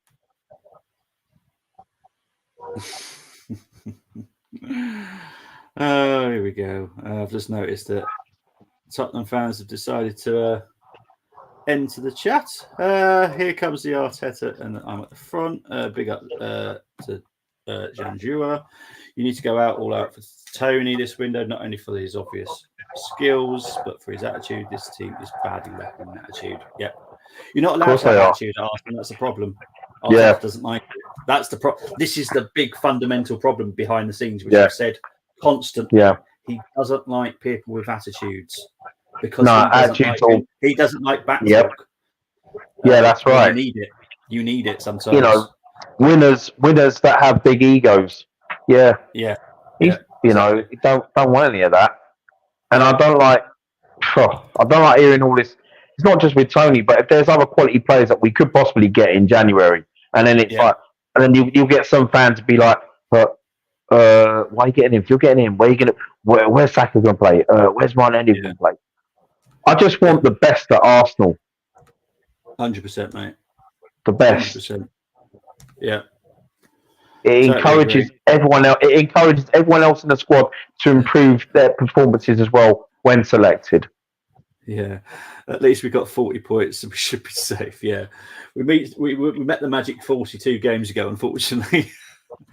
Oh, here we go. I've just noticed that Tottenham fans have decided to enter the chat. Here comes the Arteta, and I'm at the front. Big up to Janjua. You need to go all out for Tony this window, not only for his obvious skills, but for his attitude. This team is badly lacking in attitude. Yep. You're not allowed to have attitude at Arsenal. That's the problem. Arteta doesn't like it. That's the problem. This is the big fundamental problem behind the scenes, which I've said constantly. Yeah. He doesn't like people with attitudes because he doesn't like back talk. Yeah, that's right. You need it. You need it sometimes. You know, winners that have big egos. Yeah. Yeah. You know, don't want any of that. And I don't like hearing all this. It's not just with Tony, but if there's other quality players that we could possibly get in January, and then it's like, and then you'll get some fans to be like, but why are you getting him? If you're getting him, where's Saka going to play? Where's Martinelli going to play? I just want the best at Arsenal. 100%, mate. The best. 100%. Yeah. It encourages everyone else. It encourages everyone else in the squad to improve their performances as well when selected. Yeah, at least we got 40 points, so we should be safe. Yeah, we met the magic 42 games ago. Unfortunately,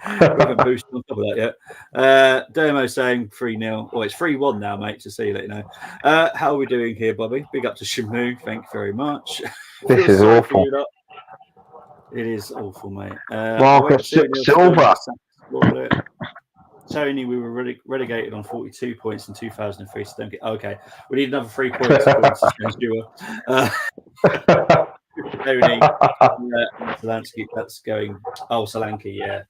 we haven't boosted on top of that yet. Demo saying 3-0. Oh, it's 3-1 now, mate. To see you, let you know. How are we doing here, Bobby? Big up to Shamu. Thank you very much. This is awful. It is awful, mate. Marcus Silva. Tony, we were relegated on 42 points in 2003. So don't get okay. We need another 3 points. Tony, Solanke, that's going. Oh, Solanke, yeah.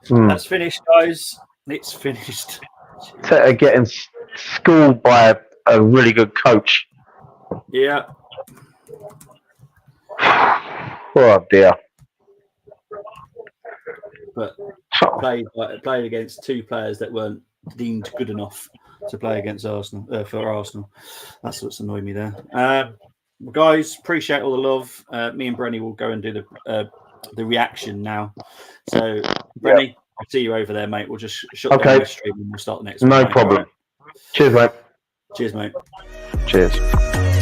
That's finished, guys. It's finished. Getting schooled by a really good coach. Yeah. Oh dear. But played against two players that weren't deemed good enough to play against Arsenal for Arsenal. That's what's annoyed me there. Well, guys, appreciate all the love. Me and Brenny will go and do the reaction now. So, Brenny, I'll see you over there, mate. We'll just shut down this stream and we'll start the next one. No mate. problem. Right. Cheers, mate. Cheers, mate. Cheers.